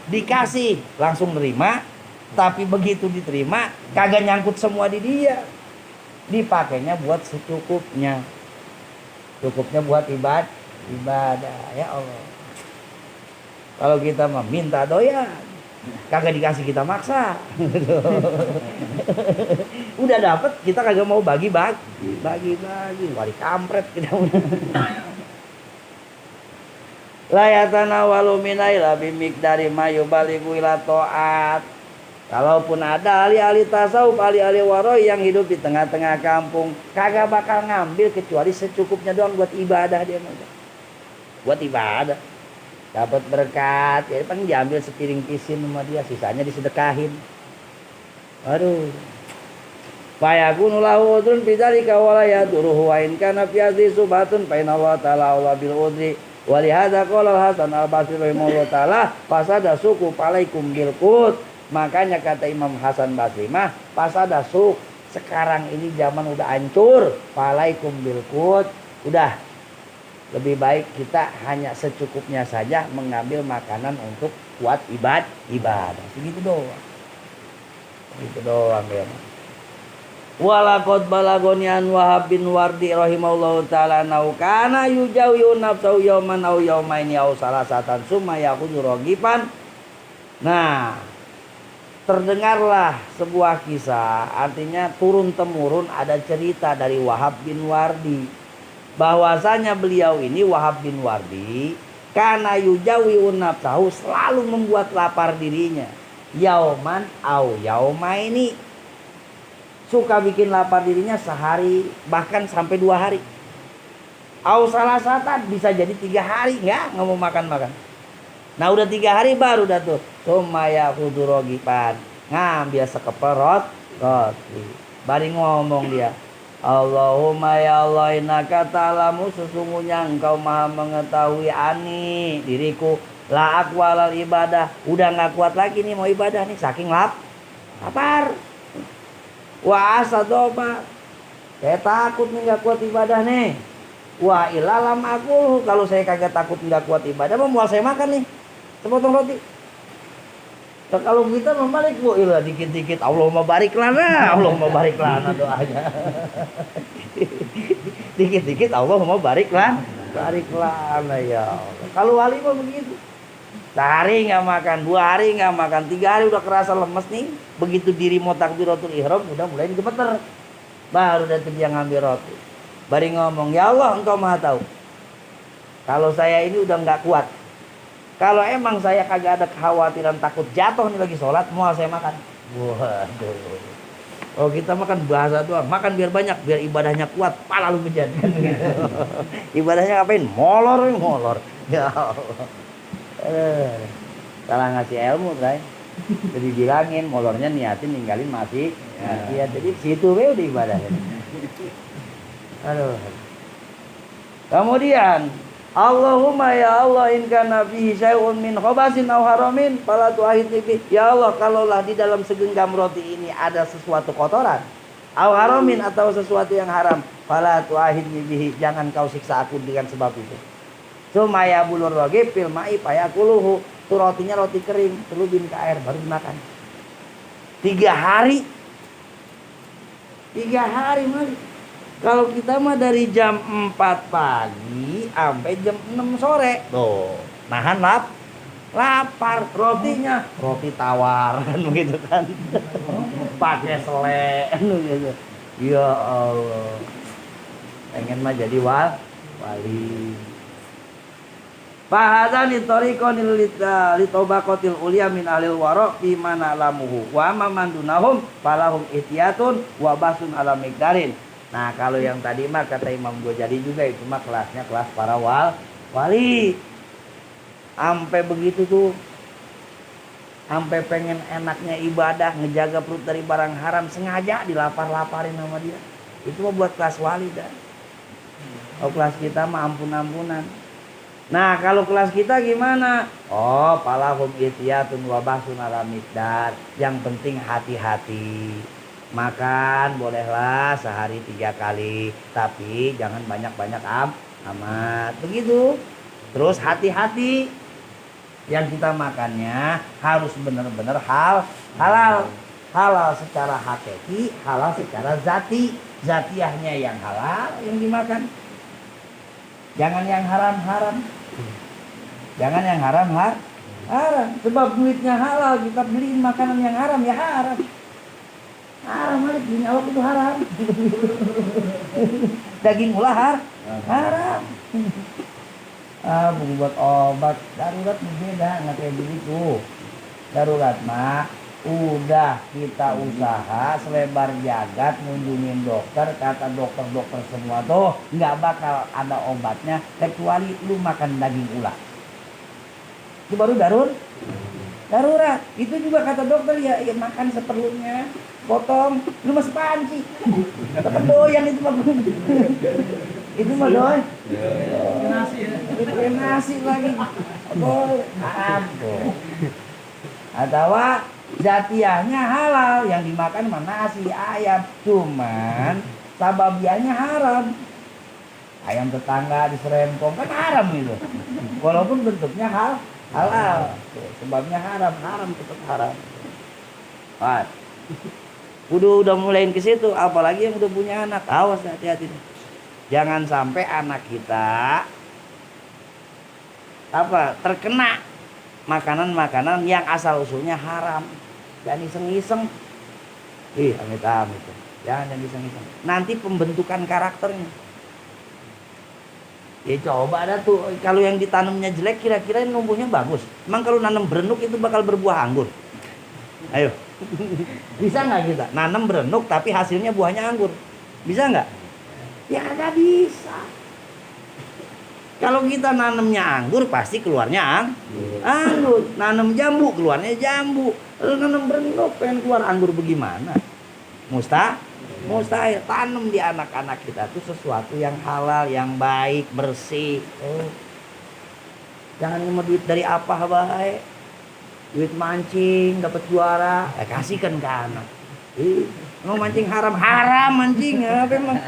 S2: dikasih langsung nerima. Tapi begitu diterima kagak nyangkut semua di dia. Dipakainya buat secukupnya. Cukupnya buat ibadah. Ya Allah. Kalau kita meminta doyan, kagak dikasih kita maksa. Udah dapet kita kagak mau bagi wali kampret kita. Layatana walu minaila bimikdari mayu baligu ila to'at. Kalaupun ada ahli-ahli tasawuf, ahli-ahli waroi yang hidup di tengah-tengah kampung, kagak bakal ngambil kecuali secukupnya doang buat ibadah dia. Buat ibadah. Dapat berkat, ya paling diambil sepiring pisin sama dia, sisanya disedekahin. Aduh. Fayakunu lahu udrun bidzalika wala yaduruhu wa in kana fi hadhihi subatun fa inna Allah ta'ala Allah bil udri. Wa li hadza qala Hasan al-Basri rahimahullah ta'ala fasada suku alaikum bil qut. Makanya kata Imam Hasan Basri mah fasada suk, sekarang ini zaman udah hancur, alaikum bil qut. Udah lebih baik kita hanya secukupnya saja mengambil makanan untuk buat ibadah. Segitu doang. Segitu doang ya. Walaqad balagoni an Wahab bin Wardi rahimahullahu taala nau kana yujawiu nafsu yauman au yaumaini au salasatan summa yaqudu ragiban. Nah, terdengarlah sebuah kisah, artinya turun temurun ada cerita dari Wahab bin Wardi, bahwasanya beliau ini Wahab bin Wardi Karena yujawiun nafsahu, selalu membuat lapar dirinya. Yauman au yaumaini, suka bikin lapar dirinya sehari bahkan sampai 2 hari. Au salah satan, bisa jadi 3 hari nggak mau makan. Nah udah 3 hari baru dah tuh sumaya kudurogipan, ngambil sekepel roti. Bari ngomong dia, Allahumma ya Allah, innaka ta'lamu, sesungguhnya engkau maha mengetahui ani diriku, la aqwalal ibadah, udah nggak kuat lagi nih mau ibadah nih saking lapar. Wa asadoba, saya takut nih nggak kuat ibadah nih. Wa ilalam aku, kalau saya kagak takut nggak kuat ibadah, mau saya makan nih sepotong roti. Nah, kalau kita membalik bu, ilah dikit-dikit Allahumma barik lana, Allahumma barik lana doanya. Dikit-dikit Allahumma barik lana ya Allah. Kalau wali mah begitu. Sehari nggak makan, 2 hari nggak makan, 3 hari udah kerasa lemes nih. Begitu diri mau takbiratul ihram udah mulai gemeter. Baru dari dia ngambil roti. Bari ngomong, ya Allah engkau maha tahu. Kalau saya ini udah nggak kuat. Kalau emang saya kagak ada kekhawatiran takut jatuh nih lagi sholat, mau saya makan. Waduh. Oh kita makan bahasa doang, makan biar banyak, biar ibadahnya kuat, pala lu bejat. Ibadahnya ngapain? Molor. Ya Allah. Salah ngasih ilmu, Bray. Jadi bilangin, molornya niatin ninggalin masih. Ya, jadi situ we udah ibadahnya. Aduh. Kemudian Allahumma ya Allah, in kana fihi syai'un min khabasin aw haramin fala tu'ahidni bi. Ya Allah, kalaulah di dalam segenggam roti ini ada sesuatu kotoran, aw haramin, atau sesuatu yang haram, fala tu'ahidni bihi, jangan kau siksa aku dengan sebab itu. Sumaya bulur roge fil ma'i payakuluhu, itu rotinya roti kering, terlebih ke air baru dimakan. 3 hari mali. Kalau kita mah dari jam 4 pagi sampai jam 6 sore. Tuh, nahan lapar. Rotinya roti tawar kan begitu kan. Pakai selai gitu. Ya Allah. Pengen mah jadi wali. Fahadzani tariqan litobaqatil ulya min alil wara fi mana lamuhu wa man dunahum falahum ihtiyatun wa basun ala miqdarin. Nah kalau yang tadi mah kata Imam Ghazali juga itu mah kelasnya kelas para wali. Sampai begitu tuh, sampai pengen enaknya ibadah, ngejaga perut dari barang haram, sengaja dilapar-laparin sama dia. Itu mah buat kelas wali dah. Oh kelas kita mah ampun-ampunan. Nah kalau kelas kita gimana? Oh palahum ihtiyatun wa basun ala miqdar. Yang penting hati-hati. Makan bolehlah sehari 3 kali, tapi jangan banyak-banyak amat. Begitu. Terus hati-hati, yang kita makannya harus benar-benar halal. Halal secara hakiki, halal secara zati. Zatiahnya yang halal yang dimakan. Jangan yang haram-haram. Jangan yang haram. Sebab duitnya halal, kita beliin makanan yang haram ya haram. Haram malik, dunia Allah itu haram. Daging ulah haram. Buat obat darurat beda, nggak kayak begitu. Darurat mah udah kita usaha selebar jagat ngunjungin dokter, kata dokter semua tuh nggak bakal ada obatnya kecuali lu makan daging ulah. Itu baru darurat. Itu juga kata dokter ya makan seperlunya. Potong, lu masih panci. Tetap doyan itu mah. Itu mah doy. Nasi lagi. Boy, atau zatiahnya halal, yang dimakan mah nasi, ayam. Cuman sababiannya haram. Ayam tetangga diserempong kan haram itu. Walaupun bentuknya halal. Sebabnya haram tetap haram. Udah mulaiin ke situ, apalagi yang udah punya anak, awas hati-hati. Jangan sampai anak kita terkena makanan-makanan yang asal usulnya haram. Jangan iseng-iseng. Amit-amit. Jangan iseng-iseng. Nanti pembentukan karakternya. Ya coba ada tuh, kalau yang ditanamnya jelek kira-kira numbuhnya bagus. Emang kalau nanam berenuk itu bakal berbuah anggur? Ayo. Bisa nggak kita nanam berenuk tapi hasilnya buahnya anggur? Bisa nggak? Ya nggak bisa. Kalau kita nanamnya anggur pasti keluarnya anggur. Nanam jambu keluarnya jambu. Lalu nanam berenuk pengen keluar anggur bagaimana? Mustahil. Tanam di anak-anak kita tuh sesuatu yang halal, yang baik, bersih. Jangan cuma duit dari apa baik. Duit mancing dapat juara, kasihkan ke anak. Mau mancing haram mancing apa emang?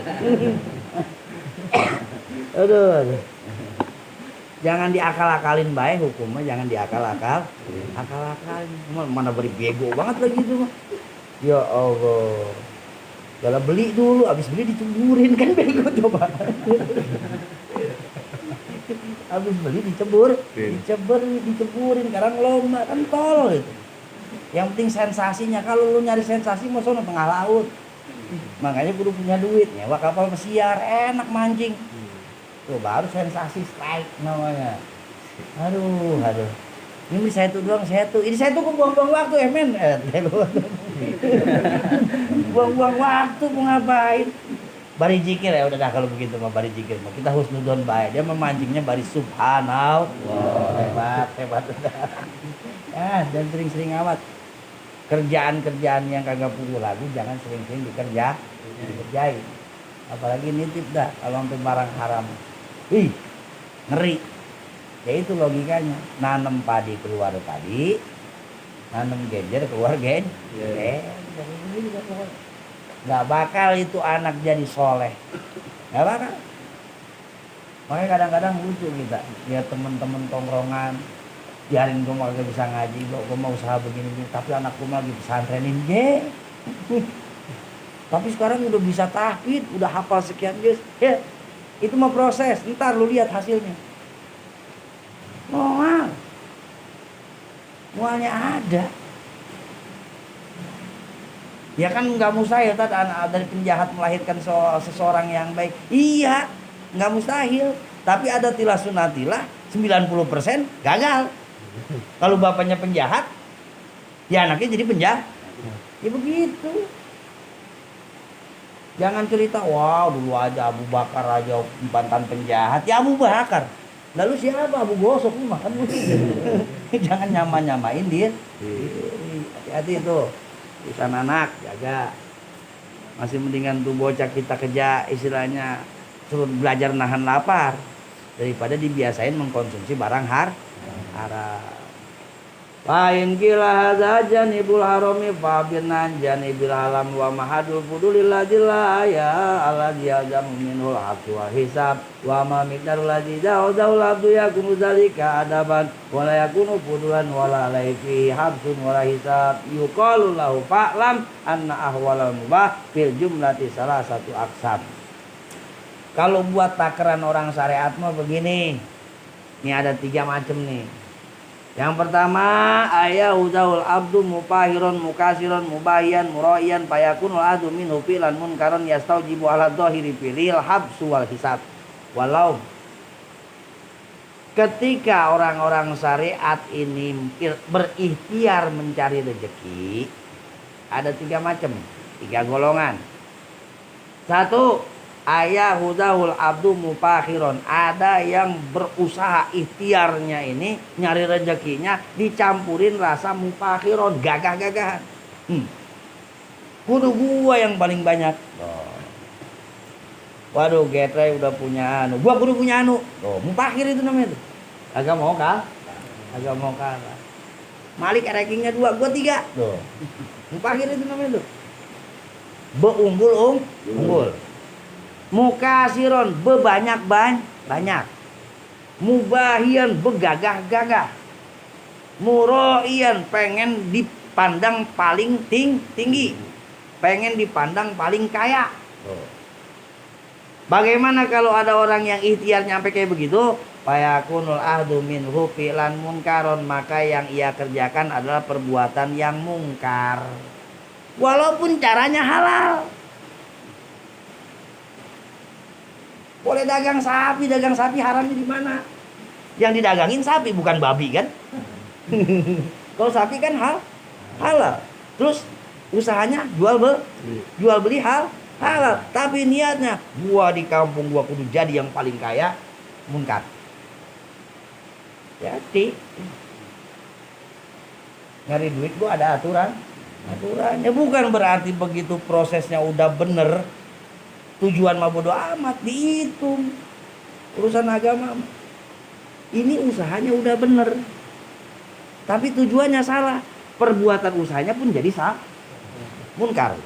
S2: Aduh. Jangan diakal-akalin baik hukumnya, jangan akal-akalin. Mana beri bego banget lagi itu mah. Ya Allah. Kalau beli dulu, habis beli diceburin kan bego coba. Habis beli diceburin karena lomba kan tol itu. Yang penting sensasinya. Kalau lu nyari sensasi mau sono tengah laut. Makanya kudu punya duit, nyewa kapal pesiar, enak mancing. Tuh baru sensasi strike namanya. Aduh. Ini saya tuh doang, Ini saya tuh buang-buang waktu men. Buang-buang waktu mau ngapain? Bari zikir ya udah dah kalau begitu mah bari zikir mah. Kita husnudon baik. Dia memancingnya bari subhanallah. Hebat udah. Dan sering-sering amat. Kerjaan-kerjaan yang kagak pukul lagu jangan sering-sering dikerjain. Apalagi nitip dah kalau sampai barang haram. Ngeri. Ya itu logikanya. Nanam padi keluar padi, nanam genjer keluar genjer. Gak bakal itu anak jadi soleh. Gak bakal. Makanya kadang-kadang lucu kita lihat temen-temen tongkrongan, biarin gue mau gak bisa ngaji, gue mau usaha begini, tapi anak gue lagi pesantrenin tapi sekarang udah bisa tahfidz, udah hafal sekian juz. Ya, itu mah proses. Ntar lu lihat hasilnya. Mualnya ada. Ya kan nggak mustahil dari penjahat melahirkan seseorang yang baik. Iya, nggak mustahil. Tapi ada tilah sunatilah 90% gagal. Kalau bapaknya penjahat, ya anaknya jadi penjahat. Ya begitu. Jangan cerita, wow dulu aja Abu Bakar aja mantan penjahat. Ya Abu Bakar. Lalu siapa Abu Gosok lu makan begitu. Jangan nyamain dia. Hati-hati tuh. Bisa anak jaga. Masih mendingan tuh bocah kita kerja istilahnya suruh belajar nahan lapar daripada dibiasain mengkonsumsi barang haram. Lain kila hadza janibul harami fabinan janibil halam wa mahadul fudulilladillah ya alladzi yazamu minhul haqqu wa hisab wa ma miqdarul ladzi ja'udul abdu yakunu dzalika adaban wa la yakunu fudulan wa la laifi habsun wa la hisab yuqalu lahu fa'lam anna ahwalal mubah fil jumlati salah satu aqsam. Kalau buat takaran orang syariat mah begini. Ini ada 3 macam nih. Yang pertama, ayahudahul abdu mupahiron mukasiron mubahian muraiyan payakunul adu minhu filan munkaron yastaujibu ala dhahiri filil habsu wal hisab. Walau ketika orang-orang syariat ini berikhtiar mencari rezeki, ada 3 macam, 3 golongan. 1, ayahudahul abdu mupakhiron, ada yang berusaha ikhtiarnya ini nyari rezekinya dicampurin rasa mupakhiron, gagah-gagahan. Kudu gua yang paling banyak. Waduh, getre udah punya anu, gua kudu punya anu. Mupakhir itu namanya tuh. Agak mau kalah. Malik rankingnya 2, gua 3. Mupakhir itu namanya tuh. Unggul. Mukasiron bebanyak. Mubahian begagah-gagah. Muroian pengen dipandang paling tinggi. Pengen dipandang paling kaya. Bagaimana kalau ada orang yang ikhtiar nyampe kayak begitu? Fayakunul ahdu minhu fi'lan munkaron, maka yang ia kerjakan adalah perbuatan yang mungkar. Walaupun caranya halal. boleh dagang sapi haramnya di mana? Yang didagangin sapi bukan babi kan? Kalau sapi kan halal. Terus usahanya jual beli halal. Tapi niatnya gua di kampung gua kudu jadi yang paling kaya, munkar. Jadi nyari duit gua ada aturannya, bukan berarti begitu prosesnya udah bener, tujuan mah bodo amat dihitung. Urusan agama ini usahanya udah bener, tapi tujuannya salah, perbuatan usahanya pun jadi munkar.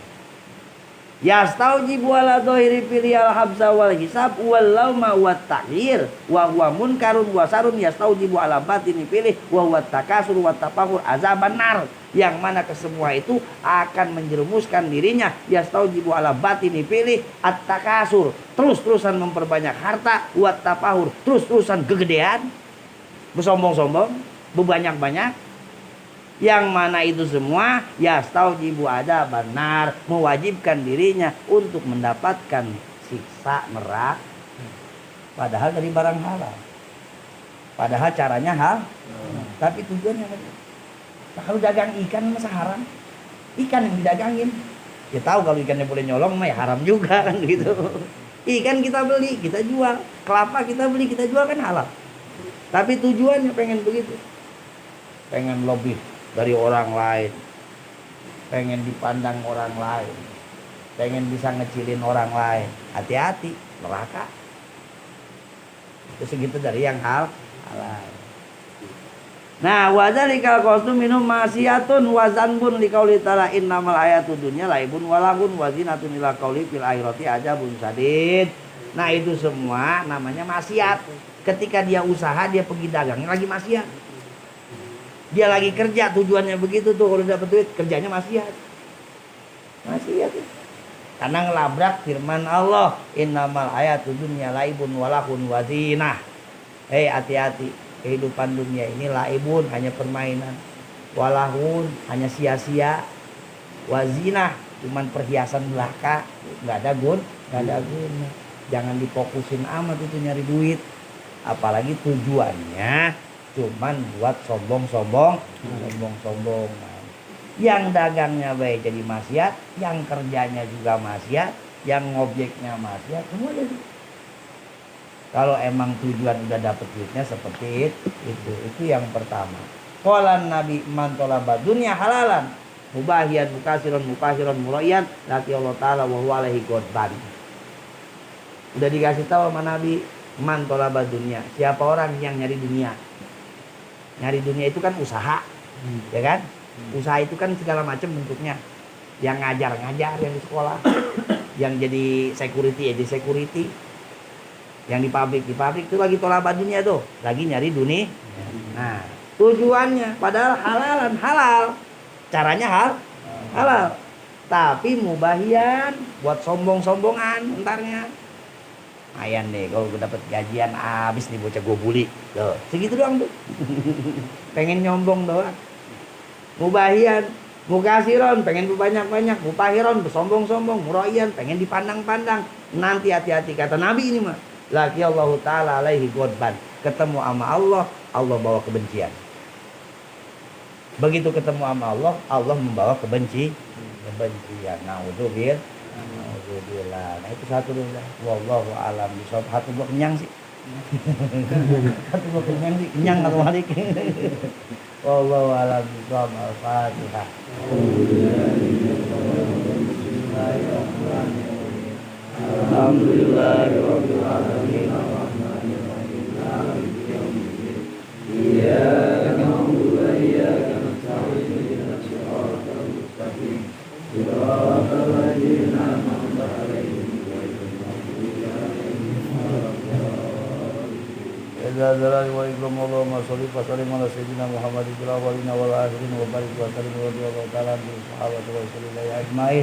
S2: Yastaujibu ala dhahiri filiyal habsa wal hisab wal lauma wat takhir wa huwa munkarun wa sarun yastaujibu ala batini filih wa huwa takasur wa tafahur azaban nar, yang mana kesemua itu akan menjerumuskan dirinya. Yastaujibu ala batini filih at-takasur, terus-terusan memperbanyak harta, wa tafahur, terus-terusan kegedean, bersombong-sombong, berbanyak-banyak, yang mana itu semua yastaujibu ada benar, mewajibkan dirinya untuk mendapatkan siksa neraka, padahal dari barang halal, padahal caranya tapi tujuannya apa? Nah, kalau dagang ikan masa haram? Ikan yang didagangin, ya tahu kalau ikannya boleh nyolong mah ya haram juga kan gitu. Ikan kita beli, kita jual, kelapa kita beli, kita jual kan halal, tapi tujuannya pengen begitu, pengen lebih dari orang lain, pengen dipandang orang lain, pengen bisa ngecilin orang lain. Hati-hati, neraka. Itu segitu dari yang halal. Nah, wadzalika kostum minum maksiatun wa zanbun liqauli ta'ala innamal hayatud dunya laibun wa lagun wa zinatun ila qauli fil akhirati ajabun sadid. Nah, itu semua namanya maksiat. Ketika dia usaha, dia pergi dagang, lagi maksiat. Dia lagi kerja, tujuannya begitu tuh, kalau dapat duit kerjanya maksiat. Karena ngelabrak firman Allah, innamal hayatud dunya laibun walahun wazinah. Hati-hati, kehidupan dunia ini laibun, hanya permainan, walahun, hanya sia-sia, wazinah, cuman perhiasan belaka, nggak ada guna. Jangan difokusin amat itu nyari duit, apalagi tujuannya cuman buat sombong-sombongan. Yang dagangnya baik jadi maksiat, yang kerjanya juga maksiat, yang ngobjeknya maksiat, semua jadi. Kalau emang tujuan udah dapet duitnya seperti itu yang pertama. Qala Nabi man talaba dunya halalan mubahiyan mukasiron murayan laki Allah taala wa huwa alaihi ghadban. Udah dikasih tahu sama Nabi, man talaba dunya, siapa orang yang nyari dunia. Nyari dunia itu kan usaha, ya kan? Usaha itu kan segala macam bentuknya. Yang ngajar yang di sekolah, yang jadi security, yang di pabrik itu lagi tolak dunia tuh, lagi nyari dunia. Nah, tujuannya padahal halal, caranya halal, tapi mubahian buat sombongan entarnya. Ayan deh, kalau gue dapet gajian abis nih bocah gue bully, tuh segitu doang tuh. Pengen nyombong doang. Mubahian, mukasiron, pengen berbanyak-banyak, mupahiron, bersombong-sombong, murayan, pengen dipandang-pandang. Nanti hati-hati, kata Nabi ini mah, laki Allah taala alaihi ghadban, ketemu sama Allah bawa kebencian. Begitu ketemu sama Allah membawa kebencian. Naudzubillah. Nah itu satu dulu lah. Wallahu a'lam bishawab. Hati gua kenyang sih. Kenyang atau balik. Wallahu a'lam bishawab. Al-Fatihah. Alhamdulillahirabbil alamin. Iyyaka na'budu wa iyyaka nasta'in. Ihdinas siratal mustaqim. Siratal ladzina an'amta 'alaihim ghairil maghdubi 'alaihim waladdallin. Ya jalali wa ikram Allahumma sholli wa sallim ala sayyidina Muhammadin fil awwalina wal akhirin wa barik wa sallim wa ta'ala bil sahabati wa sallallahu ajmain.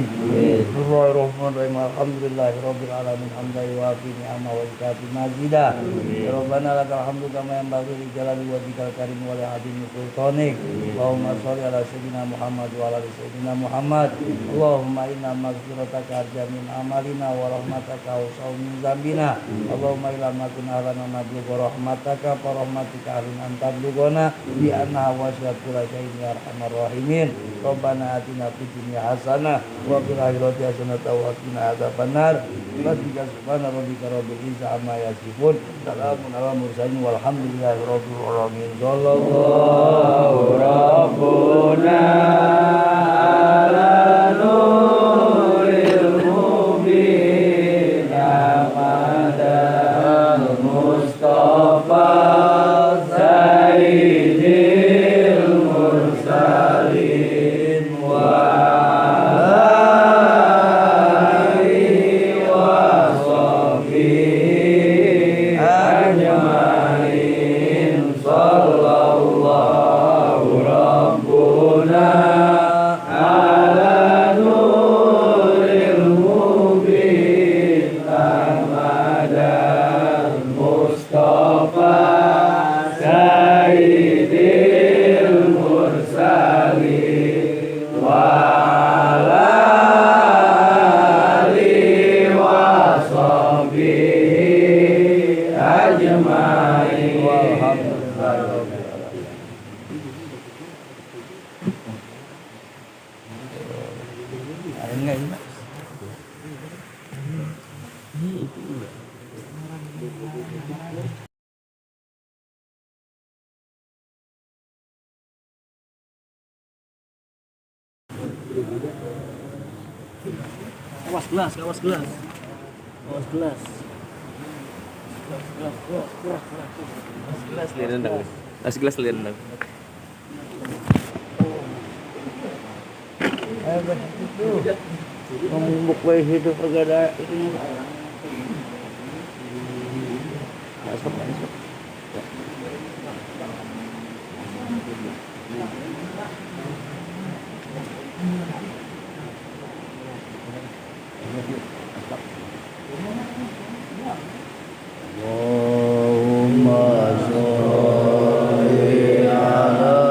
S2: Bismillahirrahmanirrahim. Alhamdulillahi rabbil alamin hamdan wa fi ni'ama wa ikafi mazida. Ya Rabbana lakal hamdu kama yanbaghi li jalali wajhikal karim wa li 'azimi sultanik. Allahumma sholli ala sayyidina Muhammad wa ala sayyidina Muhammad. Allahumma inna maghfirataka arja min amalina wa rahmataka awsa'u min zambina. Allahumma ila ma kunna lana nablughu rahmataka fa rahmatika ahlun anta blughana bi anna wasi'at kulla shay'in ya arhamar rahimin. Rabbana atina fid dunya hasanah wa fil akhirati hasanah wa qina adzabannar. Subhana rabbika rabbil izzati amma yasifun. Salamun alal mursalin walhamdulillahi rabbil alamin. Sallallahu rabbuna ala nuril mubin amadal mustafa sayyidil mursalin wa alihi wa sahbihi ajmain. Sallallahu rabbuna ala nuril mubin amadal mustafa sayyidil mursalin wa ala alihi wa sahbihi ajmain.
S1: Awas gelas, awas gelas. Awas gelas. Awas gelas lihat rendang. Awas gelas lihat rendang.
S2: Memubuk bayi hidup agak ada ini. Masuk. Allahumma sholli ala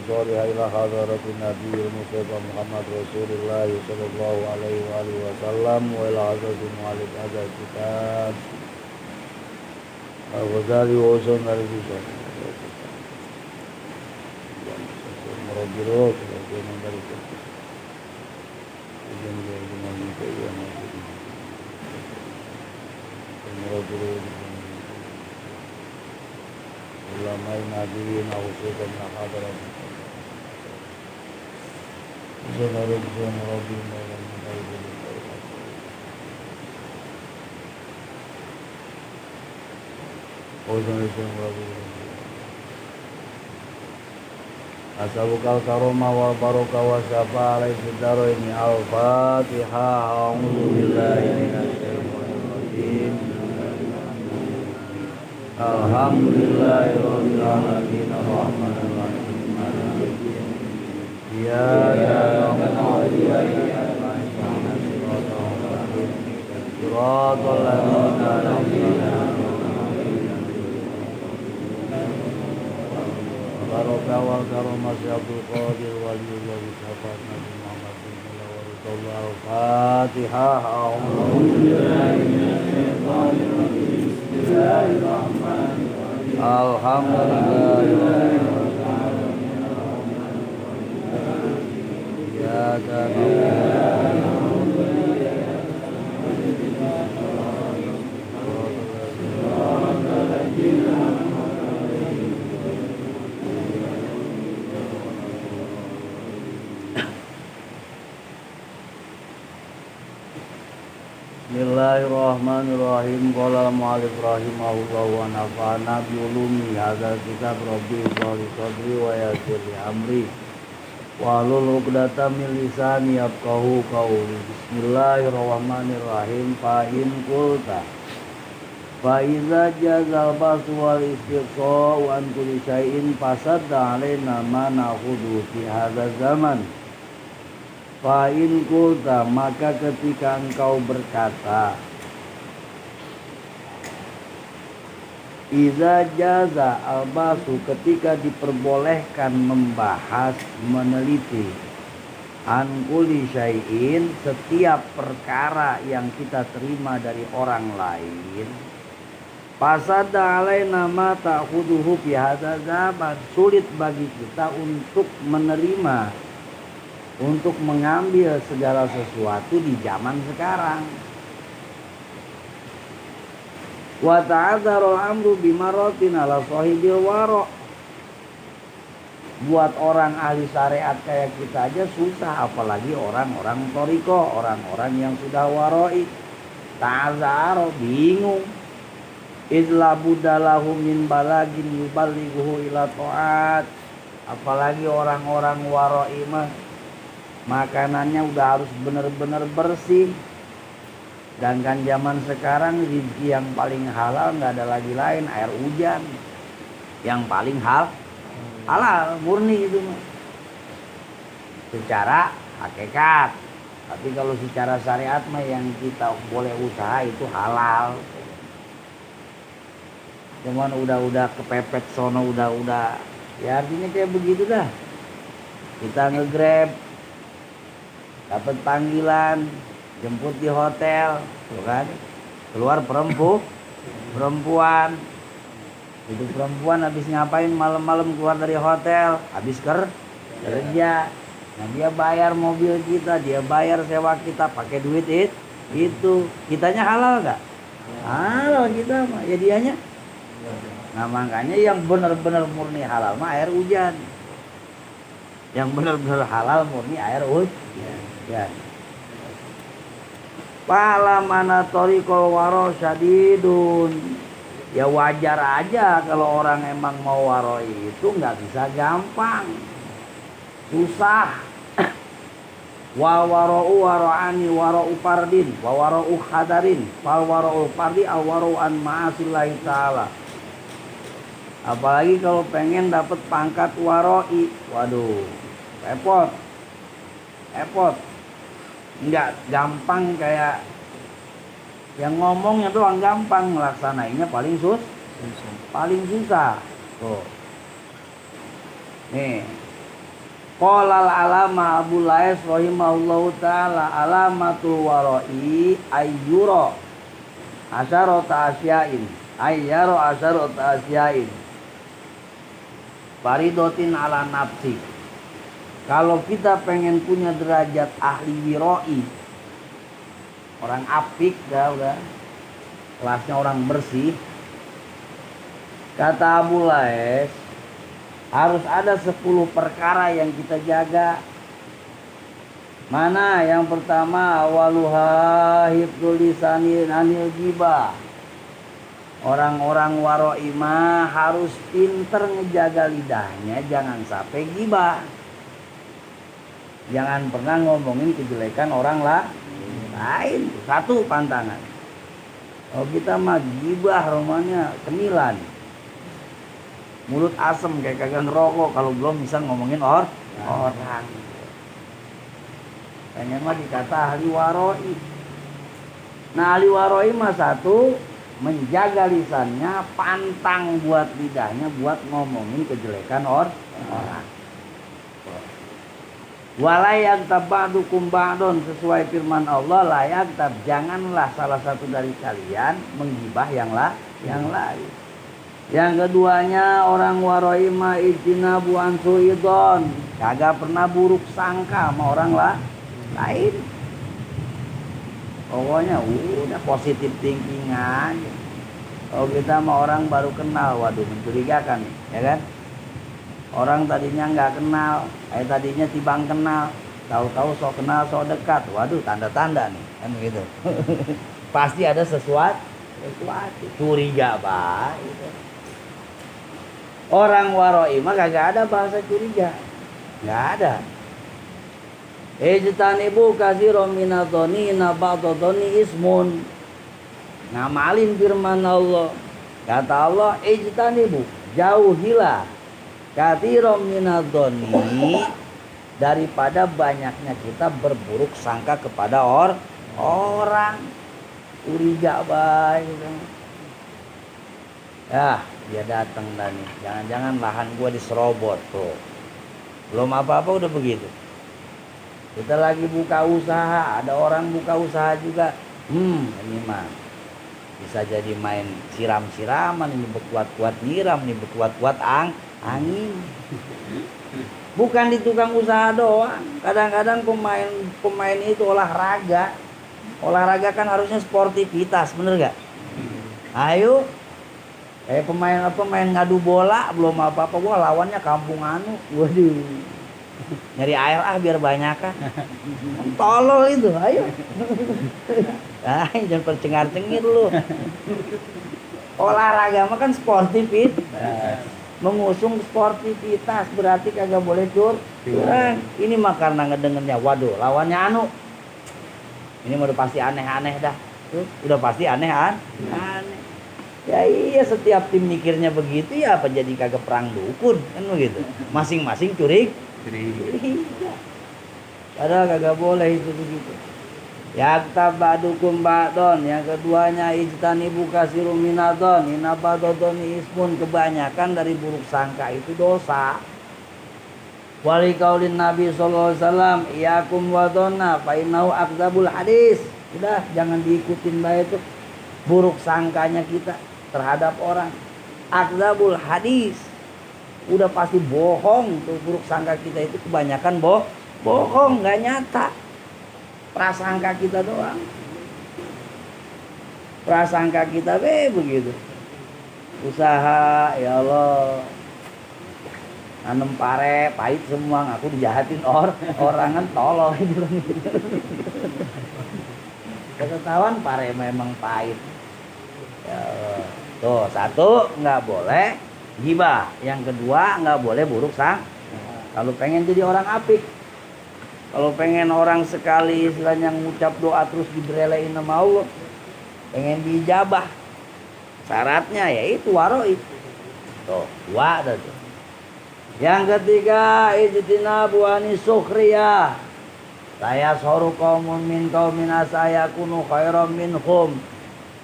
S2: صالحة إلى حضرة النبي المصطفى محمد رسول الله صلى الله عليه وآله وسلم وإلى حضرة مؤلف هذا الكتاب الغزالي وحسن الرسول مربي روح ulama nadirin awsukan hadarat Zanarub zanarabim dalam mutaibul Asabukal karoma wal barokah wa syafa alaihi daroini al-fatihah a'udzu billahi minasyaitonir rajim Alhamdulillahirabbil alamin arrahmanir rahim maliki yaumiddin iyyaka na'budu wa iyyaka nasta'in siratal ladzina an'amta Barokah wal karomah Syabul Qadir waliyullah bisafat Nabi Muhammad bin Waridullah al-Fatihah Bismillahirrahmanirrahim. Qala al-mu'allif rahimahullah wa nafa'ana bi ulumi hadzal kitab rabbi sholli sadri wa yassir li amri wa hlul 'uqdatam min lisani yafqahu qawli. Bismillahirrahmanirrahim. Fa in qulta fa iza jazal basu wal istiqsa wa an kulli syai'in fasadda 'alaina ma nakhudhu fi hadzal zaman. Fa'in kulta, maka ketika engkau berkata Iza jaza albasu, ketika diperbolehkan membahas, meneliti an kulli syai'in, setiap perkara yang kita terima dari orang lain, fasada alaina ma ta'khuduhu fi hadzal zaman, sulit bagi kita untuk menerima, untuk mengambil segala sesuatu di zaman sekarang. Wa ta'adzarul amru bimaratin ala sahibil wara. Buat orang ahli syariat kayak kita aja susah, apalagi orang-orang thariqah, orang-orang yang sudah warai. Ta'adzar, bingung. Idla budalahu min balagin yuballighu ila ta'at. Apalagi orang-orang warai mah makanannya udah harus benar-benar bersih. Sedangkan zaman sekarang rezeki yang paling halal nggak ada lagi lain air hujan. Yang paling halal murni itu secara hakikat. Tapi kalau secara syariat mah yang kita boleh usaha itu halal. Cuman udah kepepet sono udah ya artinya kayak begitu dah. Kita nge-grab, dapat panggilan, jemput di hotel, tuh kan? Keluar perempuan. Itu perempuan habis ngapain malam-malam keluar dari hotel, habis kerja. Nah, dia bayar mobil kita, dia bayar sewa kita pakai duit itu. Kitanya halal enggak? Halal kita mah, ya dianya. Nah, makanya yang benar-benar murni halal mah air hujan. Yang benar-benar halal murni air hujan. Ya. Pala mana thariqul waro syadidun. Ya wajar aja kalau orang emang mau waroi itu nggak bisa gampang, susah. Wa warau waroani warau fardin, wa warau hadarin, fal warau fardi al warau an ma'asillahi ta'ala. Apalagi kalau pengen dapat pangkat waroi, waduh, repot. Nggak gampang kayak yang ngomongnya doang gampang, ngelaksanainnya paling susah. Tuh. Nih, Qolal alama Abu Lais rahimahullahu ta'ala alamatul wara'i ayyuro asyarota asyain ayyaro asyarota asyain faridotin ala nafsi. Kalau kita pengen punya derajat ahli wiroi, orang apik udah kelasnya orang bersih, kata Abu Lais, harus ada 10 perkara yang kita jaga. Mana? Yang pertama, awaluha hifdzul lisani anil ghibah. Orang-orang waroi mah harus pinter ngejaga lidahnya, jangan sampai ghibah. Jangan pernah ngomongin kejelekan orang lain. Satu pantangan. Kalau kita mah ghibah rumahnya cemilan. Mulut asem kayak kagak ngerokok kalau belum bisa ngomongin orang. Kayaknya mah dikata ahli waroi. Nah, ahli waroi mah satu, menjaga lisannya, pantang buat lidahnya buat ngomongin kejelekan orang. Walayak tabadukum ba'don, sesuai firman Allah, layak tab, janganlah salah satu dari kalian menggibah yang lain. Yang keduanya, orang waroi ma ijtinabu an suidon, kagak pernah buruk sangka sama orang lain. Pokoknya udah positif thinking aja. Kalau kita sama orang baru kenal, waduh mencurigakan nih, ya kan? Orang tadinya nggak kenal, tadinya tibang kenal, tahu-tahu sok kenal sok dekat, waduh tanda-tanda nih, kan begitu. Pasti ada sesuatu curiga gitu. Orang waroi mah kagak ada bahasa curiga, nggak ada. Ijtanibu katsiran minadh-dhani nabadh-dhani ismun. Ngamalin firman Allah. Kata Allah, ijtanibu, jauhilah katsiran minadh-dhani, daripada banyaknya kita berburuk sangka kepada orang. Curiga baik. Ya, dia datang dah nih. Jangan-jangan lahan gua diserobot tuh. Belum apa-apa udah begitu. Kita lagi buka usaha, ada orang buka usaha juga. Ini mah bisa jadi main siram-siraman, ini berkuat-kuat nyiram, ini berkuat-kuat angin. Bukan di tukang usaha doang. Kadang-kadang pemain itu olahraga. Olahraga kan harusnya sportivitas, bener gak? Ayo. Kayak pemain ngadu bola, belum apa-apa, gua lawannya kampung anu. Waduh. Nyari air biar banyak kan. Tolol itu, ayo. Jangan percengar-cengir lu. Olahraga mah kan sportivitas. Mengusung sportivitas berarti kagak boleh curang. Ini mah karena ngedengernya, waduh, lawannya anu. Ini mah udah pasti aneh-aneh dah. Udah pasti aneh. Ya iya, setiap tim mikirnya begitu, ya apa jadi kagak perang dukun kan begitu. Masing-masing curiga. Padahal kagak boleh itu begitu. Yaktab ba'dukum ba'don. Yang keduanya ijtanibu katsiran minadh-dhani nabadh-dhani ismun, kebanyakan dari buruk sangka itu dosa. Wali qaulin Nabi sallallahu alaihi wasallam, iyakum wa dhanna fa innahu akdzabul hadis. Udah, jangan diikutin bae itu buruk sangkanya kita terhadap orang. Akdzabul hadis. Udah pasti bohong tuh, buruk sangka kita itu kebanyakan bohong, nggak nyata. Prasangka kita doang. Prasangka kita begitu. Usaha, ya Allah, nanem pare pahit semua, ngaku dijahatin orang kan tolol gitu. Ketahuan pare memang pahit. Ya, tuh satu, nggak boleh ghibah. Yang kedua, nggak boleh buruk sangka. Kalau pengen jadi orang apik, kalau pengen orang sekali istilahnya ngucap doa terus diberelein sama Allah, pengen dijabah, syaratnya yaitu waroi. Tuh, dua ada tuh. Yang ketiga, ijtinabu anis sukhriyah. Saya soru qaumun min qaumin asaya kunu khairam minhum.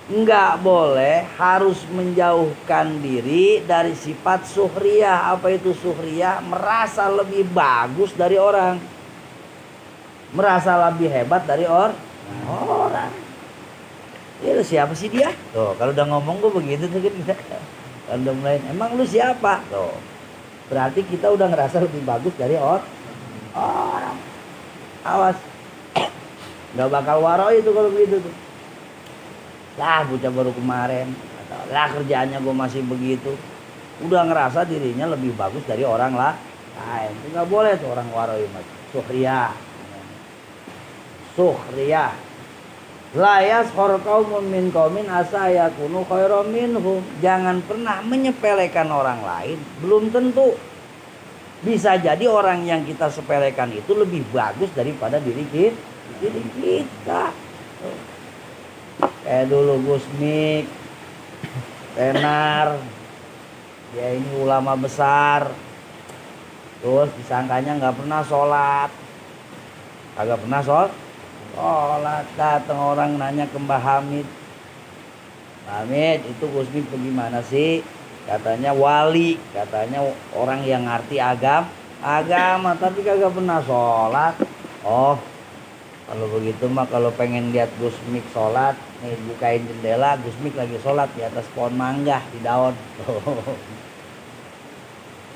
S2: Enggak boleh, harus menjauhkan diri dari sifat suhriyah. Apa itu suhriyah? Merasa lebih bagus dari orang, merasa lebih hebat dari orang. Ya lu siapa sih dia? Tuh, kalau udah ngomong gue begitu tuh kan. Kalau udah mulai, emang lu siapa? Tuh, berarti kita udah ngerasa lebih bagus dari orang. Awas, nggak bakal waro itu kalau begitu tuh. Lah bocah baru kemarin, atau lah kerjaannya gue masih begitu, udah ngerasa dirinya lebih bagus dari orang lah lain. Itu nggak boleh tuh orang waroi mas. Sukhriya la yaskhar qaumun min qaumin asa yakunu khairam minhum. Jangan pernah menyepelekan orang lain, belum tentu. Bisa jadi orang yang kita sepelekan itu lebih bagus daripada diri kita. Kayak dulu Gus Mik, tenar, ya ini ulama besar, terus disangkanya nggak pernah sholat, agak pernah sholat. Datang orang nanya ke Mbah Hamid, itu Gus Mik bagaimana sih? Katanya wali, katanya orang yang ngerti agama, tapi kagak pernah sholat. Oh, kalau begitu mah kalau pengen lihat Gus Mik sholat, nih bukain jendela, Gus Mik lagi sholat di atas pohon mangga di daun.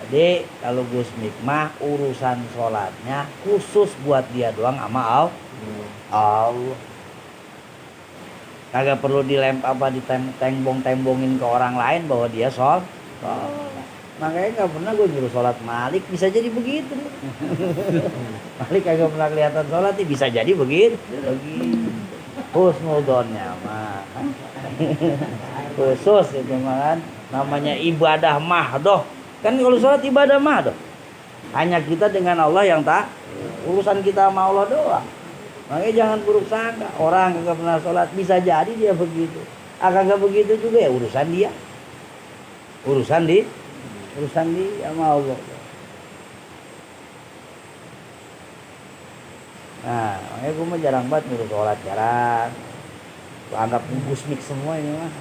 S2: Jadi kalau Gus Mik mah urusan sholatnya khusus buat dia doang sama Allah. Kagak perlu ditembongin ke orang lain bahwa dia sholat. Makanya gak pernah gue nyuruh sholat Malik, bisa jadi begitu. Malik kagak pernah kelihatan sholat, bisa jadi begitu. Husnudonnya mah khusus itu mah kan, namanya ibadah mahdoh. Kan kalau sholat ibadah mahdoh, hanya kita dengan Allah yang tak, urusan kita sama Allah doang. Makanya jangan buruk sangka, orang kagak pernah sholat, bisa jadi dia begitu. Kagak begitu juga ya urusan dia, urusan dia sama Allah. Nah, makanya gue mah jarang banget nyuruh sholat, jarang. Gue anggap Gus Mik semua ini mah.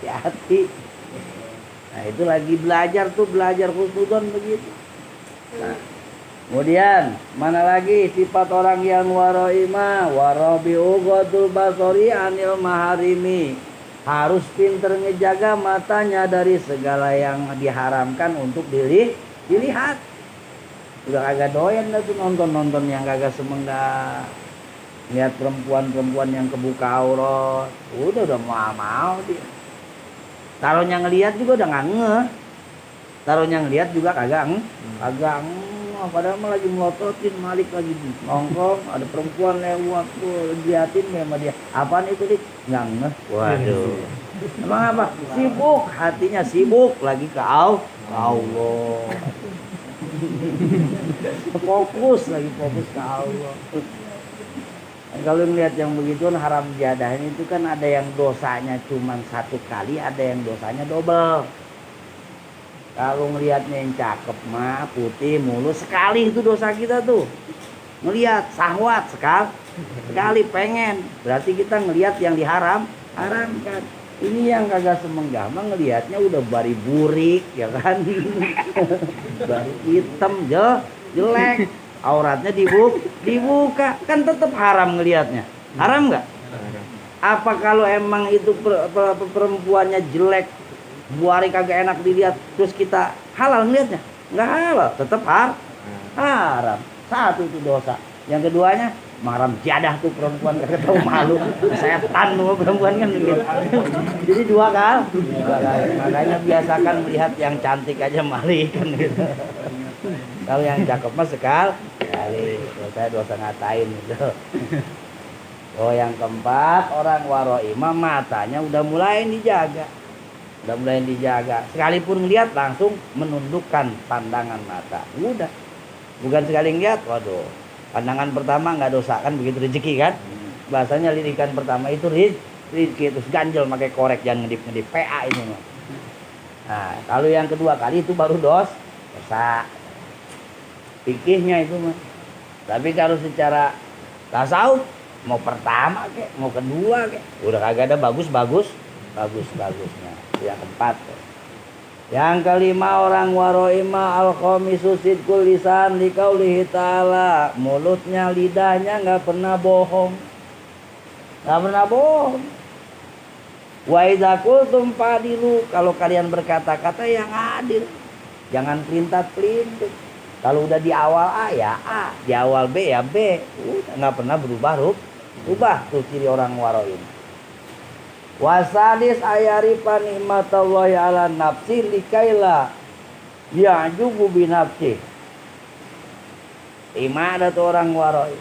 S2: Hati-hati. Nah itu lagi belajar husnudon begitu. Nah, kemudian mana lagi sifat orang yang waro'ima warobi'u godul basori anil maharimi. Harus pinter ngejaga matanya dari segala yang diharamkan untuk dilihat. Udah kagak doyan dah tuh nonton yang kagak semenggak. Lihat perempuan yang kebuka aurat, udah mau dia. Taruhnya ngelihat juga udah nggak ngeh. Taruhnya ngelihat juga kagak padahal mah lagi melototin, Malik lagi nongkrong, ada perempuan lewat, liatin sama dia. Apaan itu dik? Nggak ngeh. Waduh. Emang apa? Sibuk, hatinya sibuk lagi ke Allah. Fokus ke Allah. Kalau ngeliat yang begitu haram jadahin itu kan ada yang dosanya cuma 1 kali, ada yang dosanya double. Kalau ngelihatnya yang cakep mah putih mulus sekali itu dosa kita tuh. Ngelihat syahwat sekali pengen, berarti kita ngelihat yang haramkan. Ini yang kagak semenggah mah ngelihatnya udah bari burik ya kan. Bari hitam jelek, auratnya dibuka kan tetap haram ngelihatnya. Haram enggak? Apa kalau emang itu perempuannya jelek, buari kagak enak dilihat, terus kita halal ngelihatnya? Enggak halal, tetap haram. Satu itu dosa. Yang keduanya haram jadah tuh perempuan kagak tahu malu. Setan tuh perempuan kan begitu. Jadi dua kali. Makanya biasakan melihat yang cantik aja mali kan gitu. Kalau yang cakep mah sekali. Saya dosa ngatain gitu. Oh yang keempat, orang waro'imah matanya udah mulai dijaga. Sekalipun lihat langsung menundukkan pandangan mata. Udah. Bukan sekali ngeliat, waduh. Pandangan pertama nggak dosa kan begitu, rezeki kan. Bahasanya lirikan pertama itu rezeki, terus ganjel pakai korek, jangan ngedip PA ini mah. Nah, kalau yang kedua kali itu baru dosa. Fikihnya itu mah. Tapi kalau secara tasawuf Mau pertama kek, mau kedua kek, udah kagak ada bagusnya. Yang keempat. Yang kelima orang waroima al-khamisu sidqul lisan liqaulihi ta'ala, mulutnya lidahnya nggak pernah bohong. Nggak pernah bohong. Wa idza qultum fadilu, kalau kalian berkata-kata yang adil. Jangan pelintat-pelintit. Kalau udah di awal A ya A, di awal B ya B. Udah nggak pernah berubah tuh ciri orang waroin. Wasadis ayarifa nikmatallahi ala nafsi likaila ya'jubu binafsi. Ada tuh orang waroi.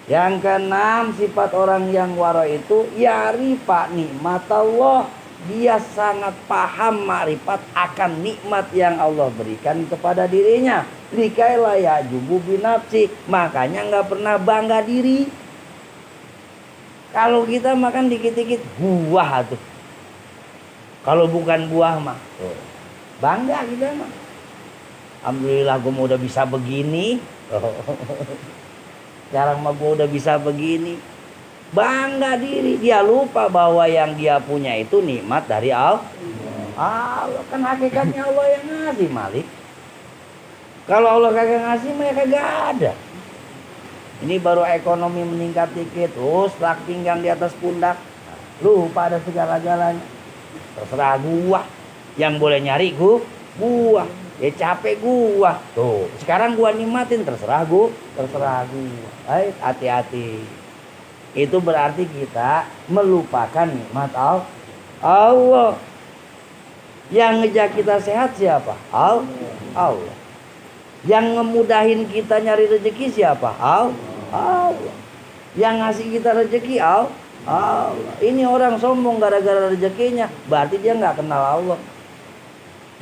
S2: Yang keenam sifat orang yang waroi itu yarifa nikmatallah, dia sangat paham makrifat akan nikmat yang Allah berikan kepada dirinya. Likaila ya'jubu binafsi, makanya nggak pernah bangga diri. Kalau kita makan dikit-dikit buah tuh. Kalau bukan buah mah bangga kita mah. Alhamdulillah gue udah bisa begini. Sekarang mah gue udah bisa begini. Bangga diri. Dia lupa bahwa yang dia punya itu nikmat dari Allah. Allah kan hakikatnya Allah yang ngasih, Malik. Kalau Allah kagak ngasih mah ya kagak ada. Ini baru ekonomi meningkat dikit, terus lak pinggang di atas pundak, lupa ada segala-galanya. Terserah gua, yang boleh nyari gua, ya capek gua. Tuh, sekarang gua nikmatin, terserah gua. Ayo hati-hati. Itu berarti kita melupakan nikmat Allah. Yang ngejak kita sehat siapa? Allah. Yang ngemudahin kita nyari rezeki siapa? Allah. Yang ngasih kita rezeki Allah. Ini orang sombong gara-gara rezekinya, berarti dia nggak kenal Allah.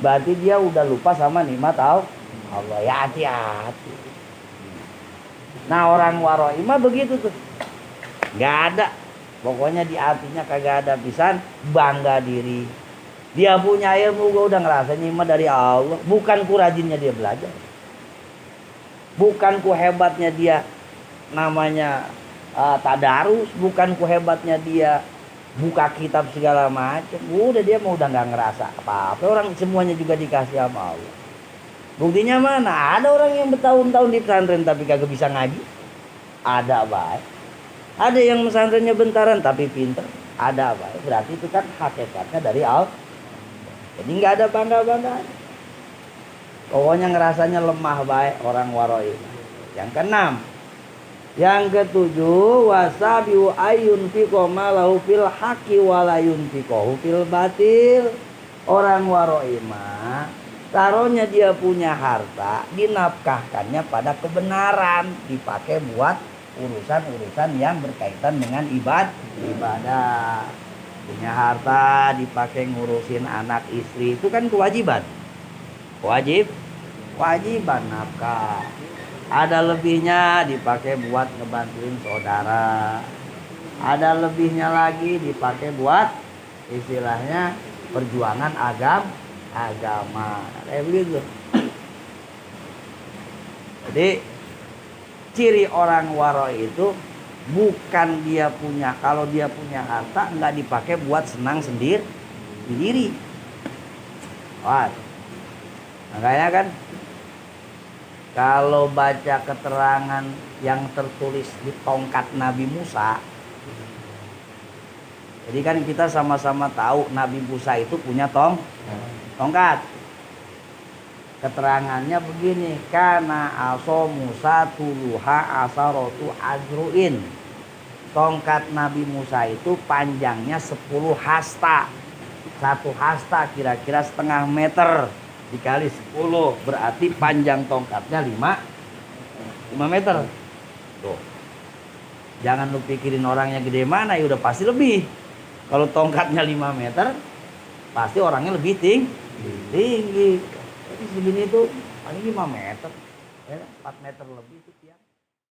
S2: Berarti dia udah lupa sama nikmat Allah. Ya hati-hati. Nah orang waroima begitu tuh, nggak ada. Pokoknya di hatinya kagak ada pisan bangga diri. Dia punya ilmu, gua udah ngerasa nikmat dari Allah. Bukan kurajinnya dia belajar. Bukan ku hebatnya dia namanya tadarus, bukan ku hebatnya dia buka kitab segala macam. Udah dia mau udah nggak ngerasa apa-apa. Orang semuanya juga dikasih sama Allah. Buktinya mana? Ada orang yang bertahun-tahun di pesantren tapi kagak bisa ngaji. Ada baik. Ada yang pesantrennya bentaran tapi pinter. Ada baik. Berarti itu kan hakikatnya dari Allah. Jadi nggak ada bangga-bangga. Pokoknya ngerasanya lemah baik orang waroi. Yang keenam. Yang ketujuh, wasabiu ayun fiqo malahu fil haqi walayun fiqohu fil batil. Orang waroi mah taruhnya dia punya harta, dinafkahkannya pada kebenaran, dipakai buat urusan-urusan yang berkaitan dengan ibadah. Punya harta dipakai ngurusin anak istri, itu kan kewajiban. Kewajiban nafkah. Ada lebihnya dipakai buat ngebantuin saudara. Ada lebihnya lagi dipakai buat istilahnya perjuangan agama. Kayak begitu. Jadi ciri orang waro itu bukan dia punya, kalau dia punya harta nggak dipakai buat senang sendiri. Wah. Makanya kan kalau baca keterangan yang tertulis di tongkat Nabi Musa, jadi kan kita sama-sama tahu Nabi Musa itu punya tongkat. Keterangannya begini, kana aso Musa tuluha asarotu ajruin. Tongkat Nabi Musa itu panjangnya 10 hasta. 1 hasta kira-kira setengah meter. Dikali 10 berarti panjang tongkatnya 5 meter. Tuh. Jangan lu pikirin orangnya gede mana, ya udah pasti lebih. Kalau tongkatnya 5 meter, pasti orangnya lebih tinggi. Jadi segini tuh paling 5 meter. Ya, 4 meter lebih tuh.